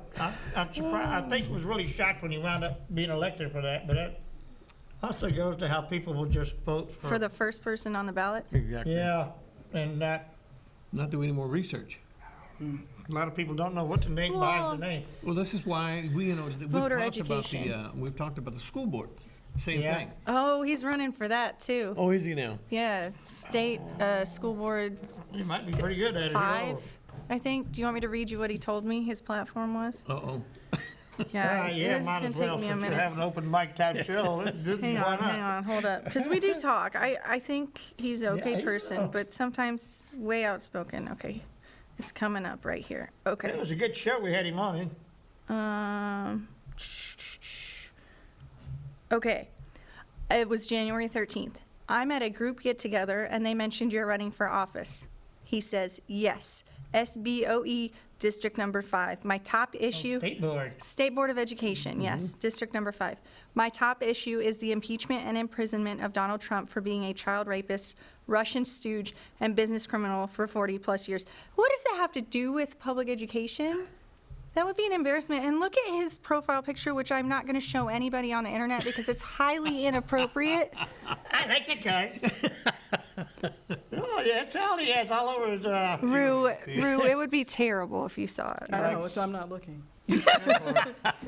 I'm surprised, I think he was really shocked when he wound up being elected for that, but that also goes to how people will just vote For the first person on the ballot. Exactly. Yeah, and that, Not do any more research. a lot of people don't know what to name by the name. Well, this is why we, Voter education. we've talked about the school boards. Same Yeah. thing. Oh, he's running for that too. Oh, is he now? Yeah, state school board He might be pretty good at it. you know. 5, I think. Do you want me to read you what he told me his platform was? Uh-oh. Yeah, this is might gonna as take well, me a since we're minute. having an open mic type show. Hang on, hold up. Because we do talk. I think he's an okay he's person, tough. but sometimes way outspoken. Okay, it's coming up right here. It Okay. was a good show we had him on in. Okay. It was January 13th. I'm at a group get-together, and they mentioned you're running for office. He says, yes, SBOE, District Number 5. My top issue... State board. State Board of Education, yes, District Number 5. My top issue is the impeachment and imprisonment of Donald Trump for being a child rapist, Russian stooge, and business criminal for 40-plus years. What does that have to do with public education? That would be an embarrassment. And look at his profile picture, which I'm not going to show anybody on the internet because it's highly inappropriate. I like that guy. Oh, yeah, that's all he has all over his, Rue, it would be terrible if you saw it. I know, so I'm not looking.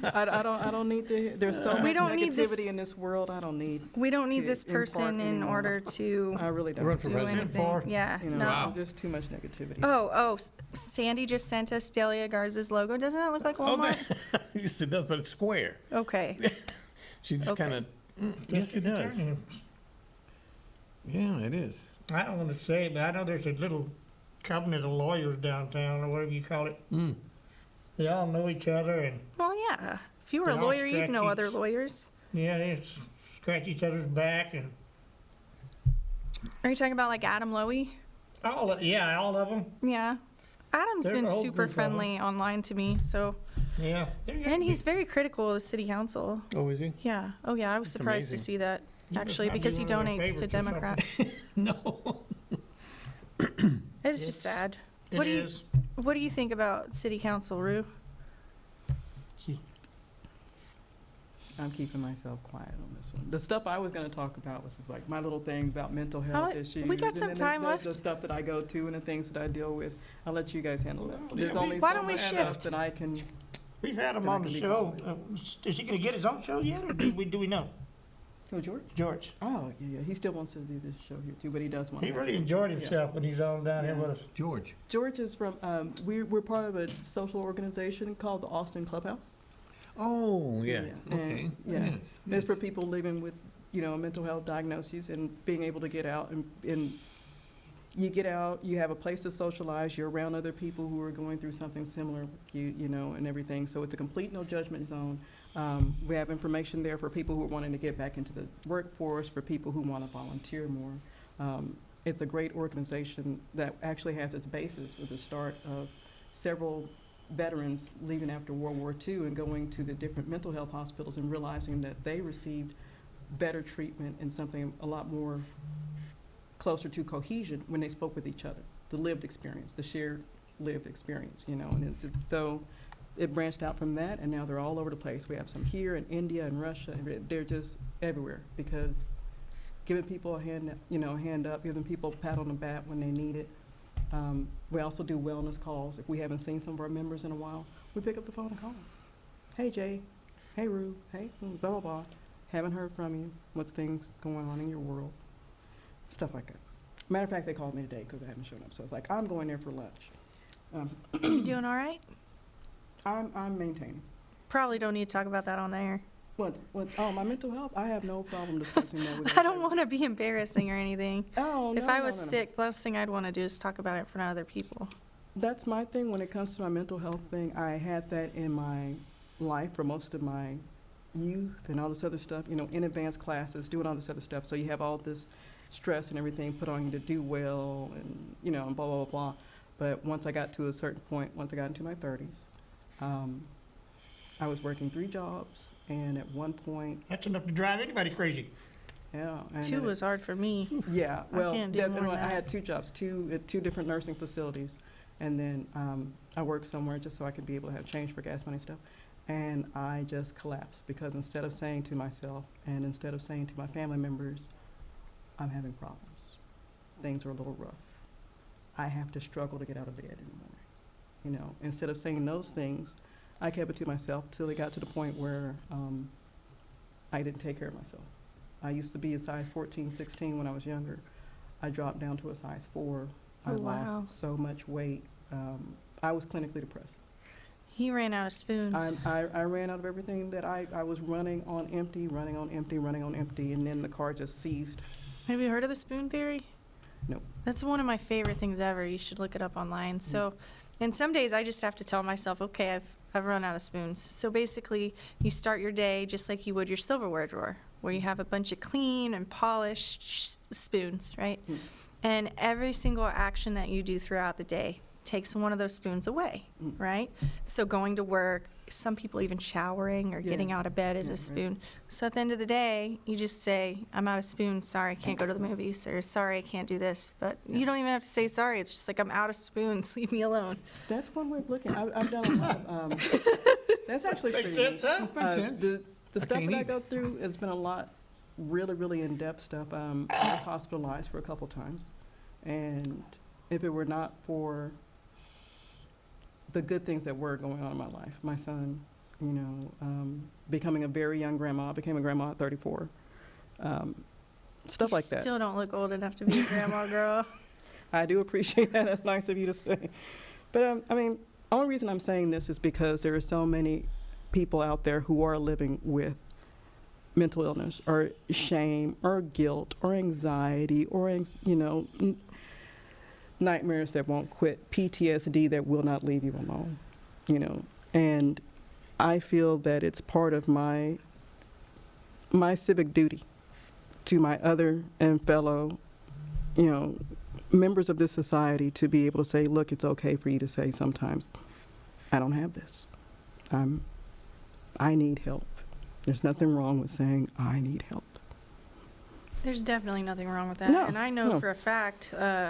I don't need to, there's so We much don't need this- negativity in this world, I don't need, We don't need to this person impart in anymore. order to I really Run don't. for do president. anything. For- Yeah, You know, no. Wow. there's just too much negativity. Oh, Sandy just sent us Delia Garza's logo. Doesn't that look like Oh, Walmart? yes, it does, but it's square. Okay. She just Okay. kind of, yes, it does. Yeah, it is. I don't want to say it, but I know there's a little covenant of lawyers downtown, or whatever you call it. Mm. They all know each other, and, Well, yeah. If you were a They all lawyer, you'd know scratch other each- lawyers. yeah, they scratch each other's back, and Are you talking about like Adam Lowy? all of them. Yeah. Adam's There's been a whole super group of 'em. friendly online to me, so. Yeah. And he's very critical of the city council. Oh, is he? Yeah. Oh, yeah. I was surprised to amazing. see that, He must actually, not be because he one of their donates to favorites or something. Democrats. No. It's just sad. It What do you- is. What do you think about city council, Rue? I'm keeping myself quiet on this one. The stuff I was gonna talk about was just like my little thing about mental health right, issues. we got and some then time the left. stuff that I go to and the things that I deal with. I'll let you guys handle that. There's yeah, only Why so don't we much shift? stuff that I can We've had him That I on the can be show. called. Is he gonna get his own show yet, or do we know? Who, George? George. Oh, yeah, he still wants to do this show here too, but he does want to. He really enjoyed himself when he's on down here with us. George. George is from, we're part of a social organization called the Austin Clubhouse. Oh, yeah, And, okay. yeah. Yes, It's for people living with, mental health diagnoses and being able to get out and you get out, you have a place to socialize, you're around other people who are going through something similar with you, and everything. So it's a complete no judgment zone. We have information there for people who are wanting to get back into the workforce, for people who want to volunteer more. It's a great organization that actually has its basis with the start of several veterans leaving after World War II and going to the different mental health hospitals and realizing that they received better treatment and something a lot more closer to cohesion when they spoke with each other. The lived experience, the shared lived experience, and so it branched out from that, and now they're all over the place. We have some here in India and Russia, and they're just everywhere because giving people a hand up, giving people a pat on the back when they need it. We also do wellness calls. If we haven't seen some of our members in a while, we pick up the phone and call them. Hey, Jay. Hey, Ru. Hey, blah, blah, blah. Haven't heard from you. What's things going on in your world? Stuff like that. Matter of fact, they called me today because I haven't shown up. So it's like, I'm going there for lunch. You doing all right? I'm maintaining. Probably don't need to talk about that on air. What, oh, my mental health? I have no problem discussing that with I don't want to be embarrassing or anything. Oh, no, If I no, was no, no. sick, the last thing I'd want to do is talk about it in front of other people. That's my thing when it comes to my mental health thing. I had that in my life for most of my youth and all this other stuff, in advanced classes, doing all this other stuff. So you have all this stress and everything put on you to do well and, and blah, blah, blah, blah. But once I got to a certain point, once I got into my 30s, I was working 3 jobs, and at one point, That's enough to drive anybody crazy. yeah. And 2 was hard for me. Yeah, I well, can't do that's, more than I that. had 2 jobs, at 2 different nursing facilities. And then I worked somewhere just so I could be able to have change for gas money stuff. And I just collapsed because instead of saying to myself and instead of saying to my family members, I'm having problems, things are a little rough, I have to struggle to get out of bed in the morning. Instead of saying those things, I kept it to myself till it got to the point where I didn't take care of myself. I used to be a size 14, 16 when I was younger. I dropped down to a size 4. I Oh, wow. lost so much weight. I was clinically depressed. He ran out of spoons. I ran out of everything that I was running on empty, and then the car just seized. Have you heard of the spoon theory? Nope. That's one of my favorite things ever. You should look it up online. So, and some days I just have to tell myself, okay, I've run out of spoons. So basically, you start your day just like you would your silverware drawer, where you have a bunch of clean and polished spoons, right? Mm. And every single action that you do throughout the day takes one of those spoons away, Mm. right? So going to work, some people even showering or Yeah. getting out of bed is Yeah, a right. spoon. So at the end of the day, you just say, I'm out of spoons, sorry, I can't go to the movies, or sorry, I can't do this. But Yeah. you don't even have to say sorry, it's just like, I'm out of spoons, leave me alone. That's one way of looking. I've done a lot of, that's actually Makes pretty sense, huh? Makes sense. The stuff can't that I eat. go through, it's been a lot, really, really in-depth stuff. I was hospitalized for a couple times. And if it were not for the good things that were going on in my life, my son, becoming a very young grandma, I became a grandma at 34, stuff like that. Still don't look old enough to be a grandma, girl. I do appreciate that. That's nice of you to say. But, only reason I'm saying this is because there are so many people out there who are living with mental illness or shame or guilt or anxiety or, nightmares that won't quit, PTSD that will not leave you alone, And I feel that it's part of my civic duty to my other and fellow, members of this society to be able to say, look, it's okay for you to say sometimes, I don't have this. I need help. There's nothing wrong with saying, I need help. There's definitely nothing wrong with that. No, And I know no. for a fact,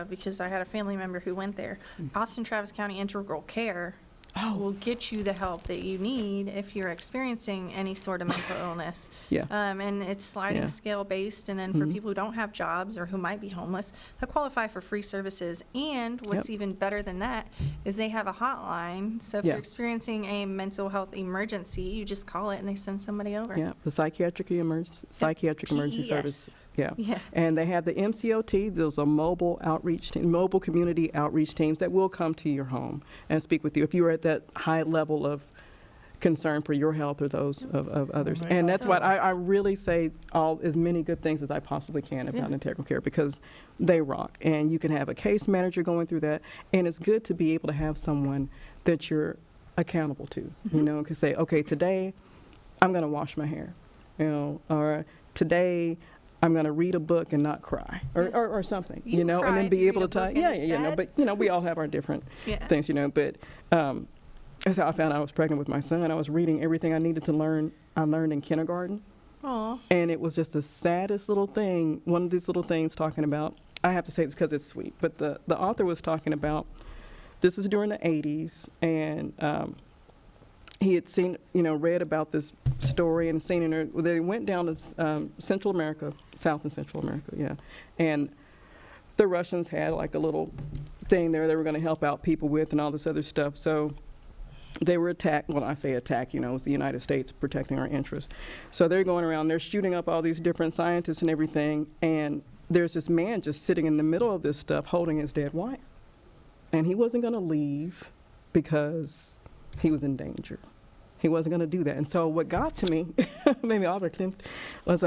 because I had a family member who went there, Austin Travis County Integral Care will get you the help that you need if you're experiencing any sort of mental illness. Yeah. And it's sliding Yeah. scale based, and then for people who don't have jobs or who might be homeless, they'll qualify for free services. And what's even better than that is they have a hotline. So if Yeah. you're experiencing a mental health emergency, you just call it and they send somebody over. Yeah, the psychiatric emergency PES. service. Yeah. Yeah. And they have the MCOT, those are mobile community outreach teams that will come to your home and speak with you if you're at that high level of concern for your health or those of others. man. And that's what So- I really say as many good things as I possibly can about Yeah. integral care, because they rock. And you can have a case manager going through that, and it's good to be able to have someone that you're accountable to, you know, can say, okay, today I'm going to wash my hair, you know, or today I'm going to read a book and not cry, or something, You you know, cry and then if be you able read to a talk. book and Yeah, it's you know, sad. but, you know, we all have our different Yeah. things, you know, but that's how I found out I was pregnant with my son. I was reading everything I needed to learn, I learned in kindergarten. Aw. And it was just the saddest little thing, one of these little things talking about, I have to say this because it's sweet, but the author was talking about, this is during the 80s, and he had seen, you know, read about this story and seen it. They went down to Central America, South and Central America, yeah. And the Russians had like a little thing there they were going to help out people with and all this other stuff. So they were attacked. Well, I say attack, you know, it was the United States protecting our interests. So they're going around, they're shooting up all these different scientists and everything. And there's this man just sitting in the middle of this stuff holding his dead wife. And he wasn't going to leave because he was in danger. He wasn't going to do that. And so what got to me, maybe Albert Klimt, was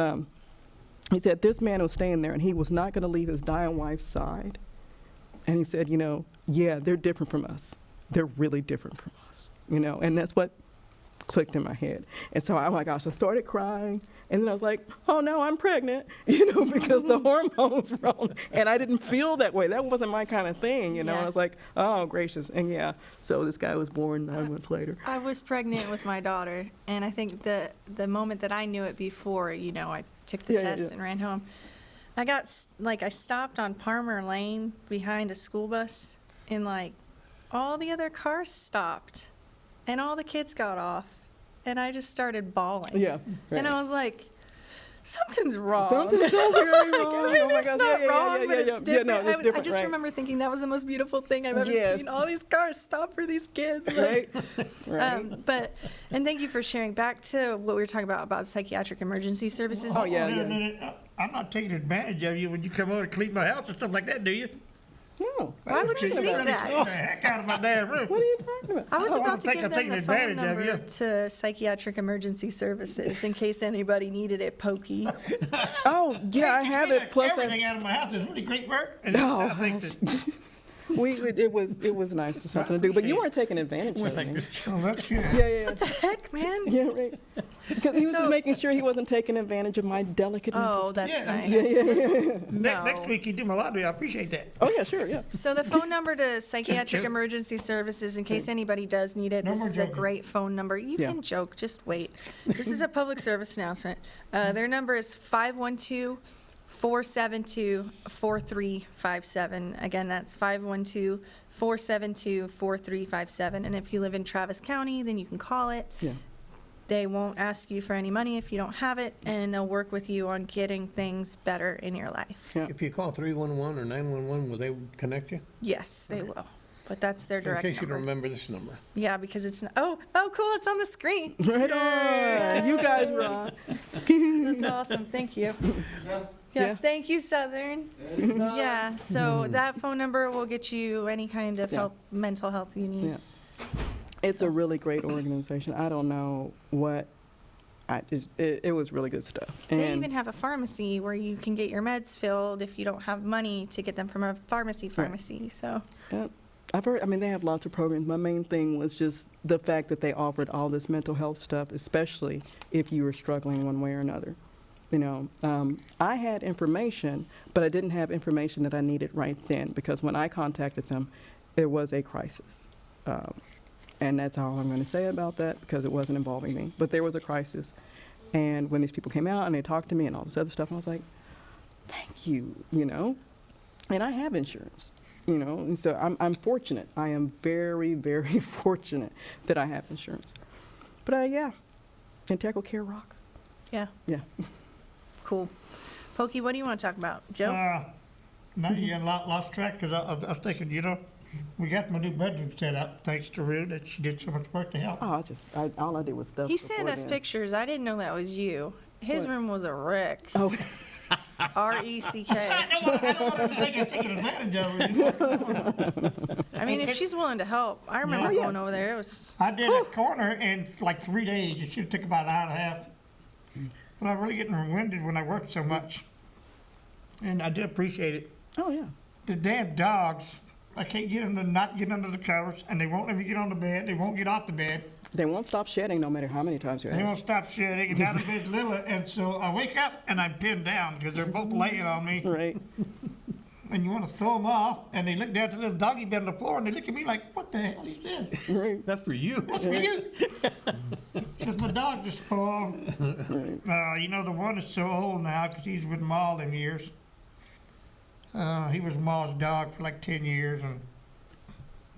he said this man was staying there and he was not going to leave his dying wife's side. And he said, you know, yeah, they're different from us. They're really different from us, you know, and that's what clicked in my head. And so, oh my gosh, I started crying. And then I was like, oh no, I'm pregnant, you know, because the hormones were on. And I didn't feel that way. That wasn't my kind of thing, you know. Yeah. I was like, oh, gracious. And yeah, so this guy was born 9 months later. I was pregnant with my daughter, and I think the moment that I knew it before, you know, I took the Yeah, yeah, test yeah. and ran home. I got, I stopped on Palmer Lane behind a school bus, and, like, all the other cars stopped, and all the kids got off, and I just started bawling. Yeah. Right. And I was like, something's wrong. Something's so very wrong. Maybe Oh my it's gosh, not yeah, wrong, yeah, but yeah, it's yeah. different. Yeah, no, it's I different, just right. remember thinking that was the most beautiful thing I've ever Yes. seen. All these cars stop for these kids. Right? Right. But, and thank you for sharing. Back to what we were talking about psychiatric emergency services. Oh, yeah, Hold on a yeah. minute. I'm not taking advantage of you when you come over to clean my house and stuff like that, do you? No. Why would you Just think really that? clean the heck out of my damn room. What are you talking about? I was I don't about to think give I'm them taking the phone advantage of number you. to psychiatric emergency services in case anybody needed it, Pokey. Oh, yeah, I have it. Plus, everything out of my house is really great work. And No. I think that it was nice or something to do, but you weren't taking advantage of it. oh, that's good. Yeah, yeah, What the heck, man? yeah, right. Because he was So- just making sure he wasn't taking advantage of my delicate Oh, mental that's Yeah. nice. Yeah, yeah, yeah. No. Next week you do my laundry. I appreciate that. Oh, yeah, sure, yeah. So the phone number to psychiatric Joke. emergency services, in case anybody does need it, No this more is a joking. great phone number. You Yeah. can joke, just wait. This is a public service announcement. Their number is 512-472-4357. Again, that's 512-472-4357. And if you live in Travis County, then you can call it. Yeah. They won't ask you for any money if you don't have it, and they'll work with you on getting things better in your life. Yeah. If you call 311 or 911, will they connect you? Yes, they will. But that's their In direct case you don't number. remember this number. Yeah, because it's oh cool, it's on the screen. Right on. You guys rock. That's awesome. Thank you. Yeah, Yeah. thank you, Southern. Yeah, so that phone number will get you any kind of Yeah. help, mental health you need. Yeah. It's a really great organization. I don't know what, it was really good stuff. They And even have a pharmacy where you can get your meds filled if you don't have money to get them from a pharmacy. So yeah, I've heard, I mean, they have lots of programs. My main thing was just the fact that they offered all this mental health stuff, especially if you were struggling one way or another. You know, I had information, but I didn't have information that I needed right then, because when I contacted them, it was a crisis. And that's all I'm going to say about that, because it wasn't involving me. But there was a crisis. And when these people came out and they talked to me and all this other stuff, I was like, thank you, you know. And I have insurance. you know, and so I'm fortunate. I am very, very fortunate that I have insurance. But yeah, integral care rocks. Yeah, Yeah. cool. Pokey, what do you want to talk about? Joe? Now you got lost track, because I was thinking, you know, we got my new bedroom set up, thanks to Ru, that she did so much work to help. Oh, all I did was stuff. He sent before us then. pictures. I didn't know that was you. His What? room was a wreck. Oh, R-E-C-K. I don't want her to think I'm taking advantage of her. You know? I mean, if she's willing to help. I remember Yeah. going over there. It was, I did a corner in like 3 days. It should have took about an hour and a half. But I'm really getting winded when I work so much. And I did appreciate it. oh yeah. The damn dogs, I can't get them to not get under the covers, and they won't let me get on the bed. They won't get off the bed. They won't stop shedding no matter how many times you They ask. won't stop shedding, and now the bed's little, and so I wake up and I'm pinned down because they're both laying on me. Right. And you want to throw them off, and they look down to the little doggy bed on the floor, and they look at me like, "What the hell is this? Right. That's for you. That's for you." Because my dog just spoiled. You know, the one is so old now because he's with Ma all them years. He was Ma's dog for like 10 years, and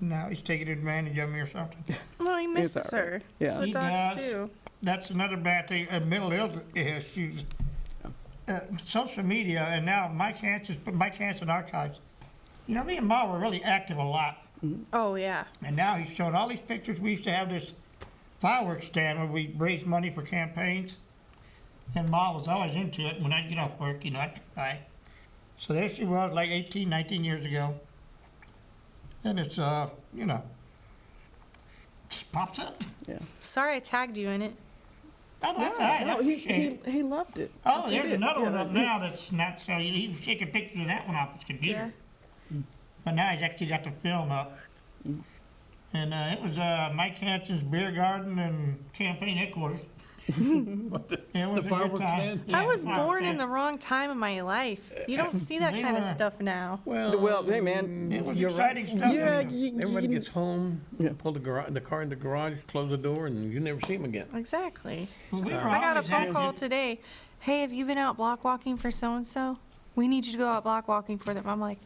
now he's taking advantage of me or something. well, he misses all right. her. Yeah. That's what He dogs does. do. That's another bad thing. Mental illness issues. Social media, and now Mike Hansen Archives. You know, me and Ma were really active a lot. Oh, yeah. And now he's showing all these pictures. We used to have this fireworks stand where we raised money for campaigns. And Ma was always into it. When I'd get off work, you know, I'd buy. So there she was, like 18, 19 years ago. And it's, you know, just pops up. Yeah. Sorry I tagged you in it. Oh, that's all right. I No, appreciate it. he loved it. Oh, He there's did. another one Yeah, up now that's not so. He was taking pictures of that one off his computer. But now he's actually got the film up. And it was Mike Hansen's beer garden and campaign headquarters. What the, Yeah, it was the a good fireworks time. stand? Yeah, I was fireworks born in stand. the wrong time of my life. You don't see that They kind of were. stuff now. Well, hey, man. It was You're exciting right. stuff. Yeah, you know. Everybody gets home, Yeah. pull the car in the garage, close the door, and you never see them again. Exactly. Well, we were I got a always phone active. call today. Hey, have you been out block walking for so-and-so? We need you to go out block walking for them. I'm like,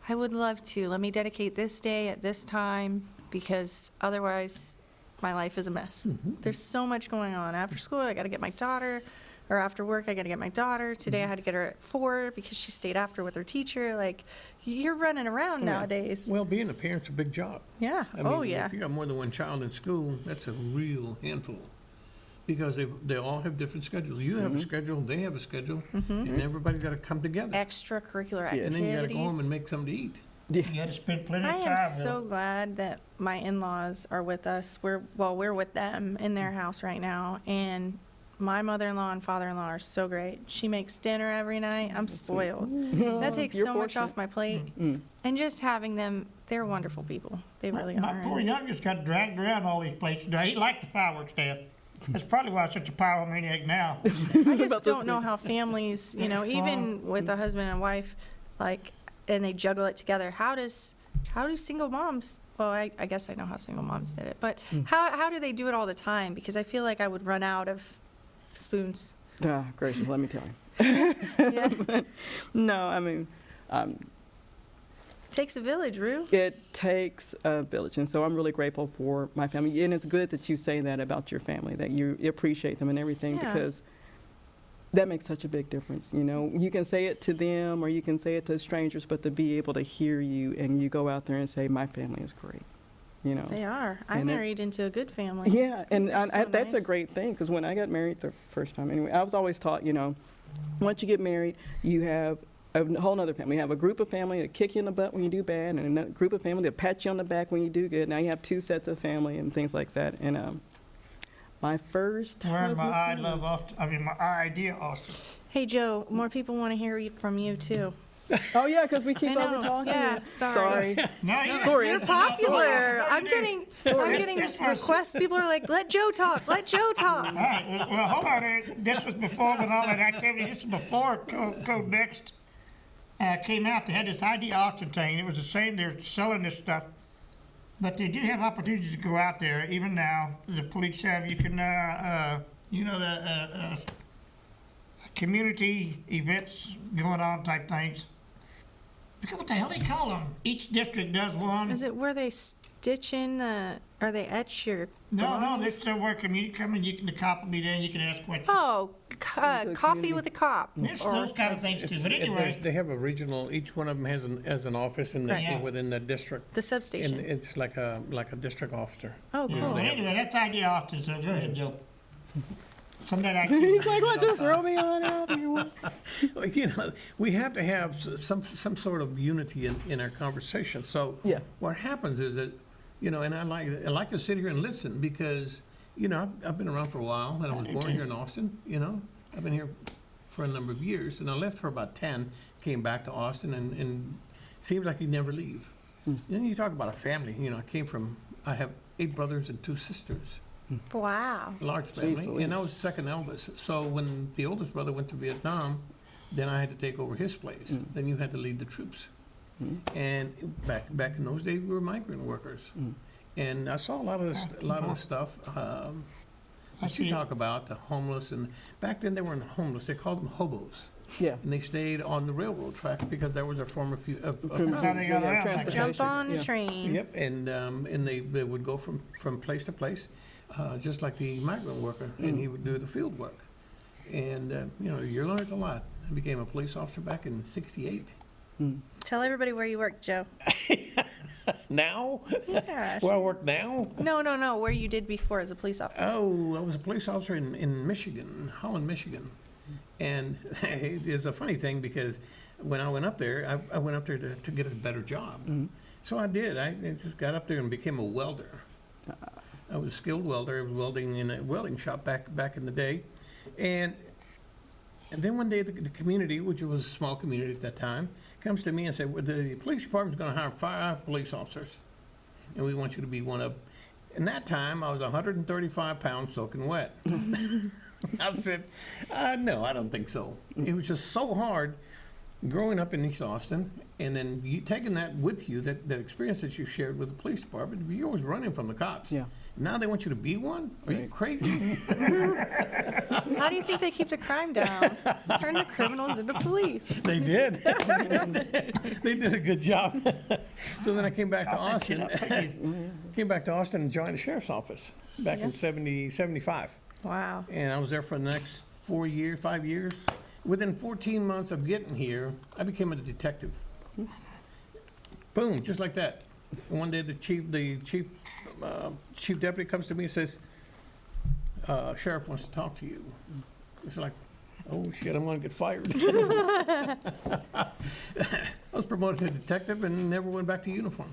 I would love to. Let me dedicate this day at this time because otherwise my life is a mess. There's so much going on. After school, I got to get my daughter, or after work, I got to get my daughter. Today, I had to get her at 4 because she stayed after with her teacher. Like, you're running around nowadays. Well, being a parent's a big job. Yeah. I mean, Oh, yeah. If you got more than one child in school, that's a real handful. Because they all have different schedules. You have a schedule, they have a schedule, and everybody's got to come together. Extracurricular Yeah. And then you got to go home and activities. make something to eat. You had to spend plenty I of time. am with so them. glad that my in-laws are with us. We're with them in their house right now, and my mother-in-law and father-in-law are so great. She makes dinner every night. I'm spoiled. That takes You're so much fortunate. off my plate. And just having them, they're wonderful people. They really My are. poor youngest got dragged around all these places. Now, he liked the fireworks stand. That's probably why I'm such a pyromaniac now. I just about to don't know how families, even with a husband and wife, like, and they juggle it together. How do single moms? Well, I guess I know how single moms did it, but how do they do it all the time? Because I feel like I would run out of spoons. Gracious, let me tell you. Yeah. No, I mean, It takes a village, Ru. it takes a village, and so I'm really grateful for my family. And it's good that you say that about your family, that you appreciate them and everything, Yeah. because that makes such a big difference. You know, you can say it to them or you can say it to strangers, but to be able to hear you and you go out there and say, my family is great, you know. They are. I And it- married into a good family. Yeah, and They're so that's a nice. great thing, because when I got married the first time, anyway, I was always taught, once you get married, you have a whole nother family. You have a group of family that kick you in the butt when you do bad, and another group of family that pat you on the back when you do good. Now you have two sets of family and things like that. And my first Wearing my I husband's love Austin. I mean, my I idea Austin. Hey, Joe, more people want to hear from you, too. family. Oh, yeah, because we keep I know. over talking. Yeah, sorry. No, you're Sorry. You're popular. I'm getting This was- requests. People are like, let Joe talk. Let Joe talk. All right, well, hold on there. This was before with all that activity. This was before Code Next came out. They had this ID Austin thing. It was the same. They're selling this stuff. But they do have opportunities to go out there. Even now, the police have, you can, community events going on type things. What the hell they call them? Each district does one. Is it where they stitch in or they etch your No, they're drawings? still working. You come and the cop will be there and you can ask questions. Oh, the coffee community. with a cop. There's Or- those kind of things too, but anyway. They have a regional, each one of them has an office in Right. Yeah. within the district. The And substation. it's like a district officer. Oh, But cool. anyway, that's idea Austin, so go ahead, Joe. Some of that He's activity. like, what, just throw me on out here. What? Well, you know, we have to have some sort of unity in our conversation. So Yeah. what happens is that, you know, and I like to sit here and listen because, you know, I've been around for a while, and I was born here in Austin, you know. I've been here for a number of years, and I left for about 10, came back to Austin, and seems like you never leave. Then you talk about a family, you know, I have 8 brothers and 2 sisters. Wow. Large family, Louise. and I was second eldest. So when the oldest brother went to Vietnam, then I had to take over his place. Then you had to lead the troops. And back in those days, we were migrant workers. And I saw a lot of the stuff that you see. talk about, the homeless. And back then, they weren't homeless; they called them hobos. Yeah. And they stayed on the railroad track because that was their form of That's how they got around back then. Jump on the Yeah. train. Yep, and they would go from place to place, just like the migrant worker, and he would do the field work. And, you know, you learned a lot. I became a police officer back in '68. Tell everybody where you work, Joe. Now? Yeah. Where I work now? No. Where you did before as a police officer. Oh, I was a police officer in Michigan, Holland, Michigan. And it's a funny thing because when I went up there, I went up there to get a better job. So I did. I just got up there and became a welder. I was a skilled welder. I was welding in a welding shop back in the day. And then one day the community, which was a small community at that time, comes to me and said, well, the police department's going to hire 5 police officers, and we want you to be one of them. In that time, I was 135 pounds soaking wet. I said, no, I don't think so. It was just so hard growing up in East Austin, and then you taking that with you, that experience that you shared with the police department. You're always running from the cops. Yeah. Now they want you to be one? Are you crazy? How do you think they keep the crime down? Turn the criminals into police. They did. They did a good job. So then I came back to Austin. Came back to Austin and joined the sheriff's office back in 75. Wow. And I was there for the next 5 years. Within 14 months of getting here, I became a detective. Boom, just like that. One day the chief deputy comes to me and says, sheriff wants to talk to you. It's like, oh shit, I'm gonna get fired. I was promoted to detective and never went back to uniform.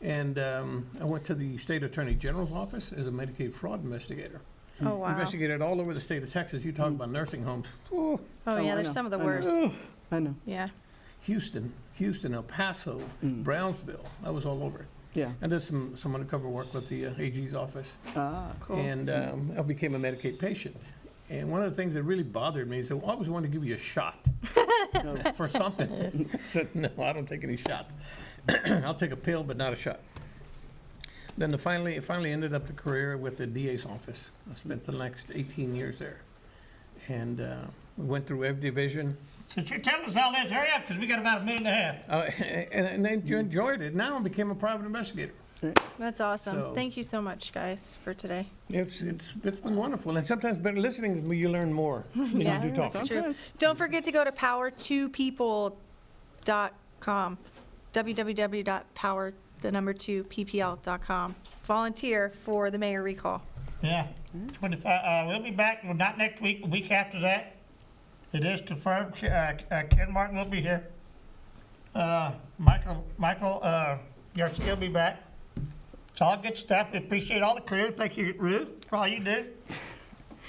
And I went to the state attorney general's office as a Medicaid fraud investigator. Oh, wow. Investigated all over the state of Texas. You talk about nursing homes. Ooh, Oh, I yeah, there's know, some of the I know. worst. I know. Yeah. Houston, El Paso, Brownsville. I was all over it. Yeah. I did some undercover work with the AG's office. Ah. Cool. And I became a Medicaid patient. And one of the things that really bothered me is that I always wanted to give you a shot for something. I said, no, I don't take any shots. I'll take a pill, but not a shot. Then finally ended up the career with the DA's office. I spent the next 18 years there. And we went through every division. Since you're telling us all this, hurry up, because we got about a minute and a half. And then you enjoyed it. Now I became a private investigator. That's awesome. So- Thank you so much, guys, for today. It's been wonderful. And sometimes better listening, you learn more than Yeah, you do talking. that's true. Sometimes. Don't forget to go to power2people.com, www.power2ppl.com. Volunteer for the mayor recall. Yeah, 25, we'll be back, well, not next week, the week after that. It is confirmed, Ken Martin will be here. Michael, Garcia will be back. It's all good stuff, we appreciate all the crew, thank you, Ru, for all you do.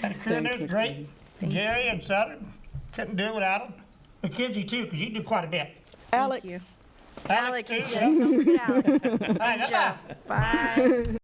And the crew in there is great, Gary and Southern, couldn't do it without them. Mackenzie too, because you do quite a bit. Alex. you. Alex too, Yes, yeah. don't forget Alex. All right, Good bye-bye. job. Bye.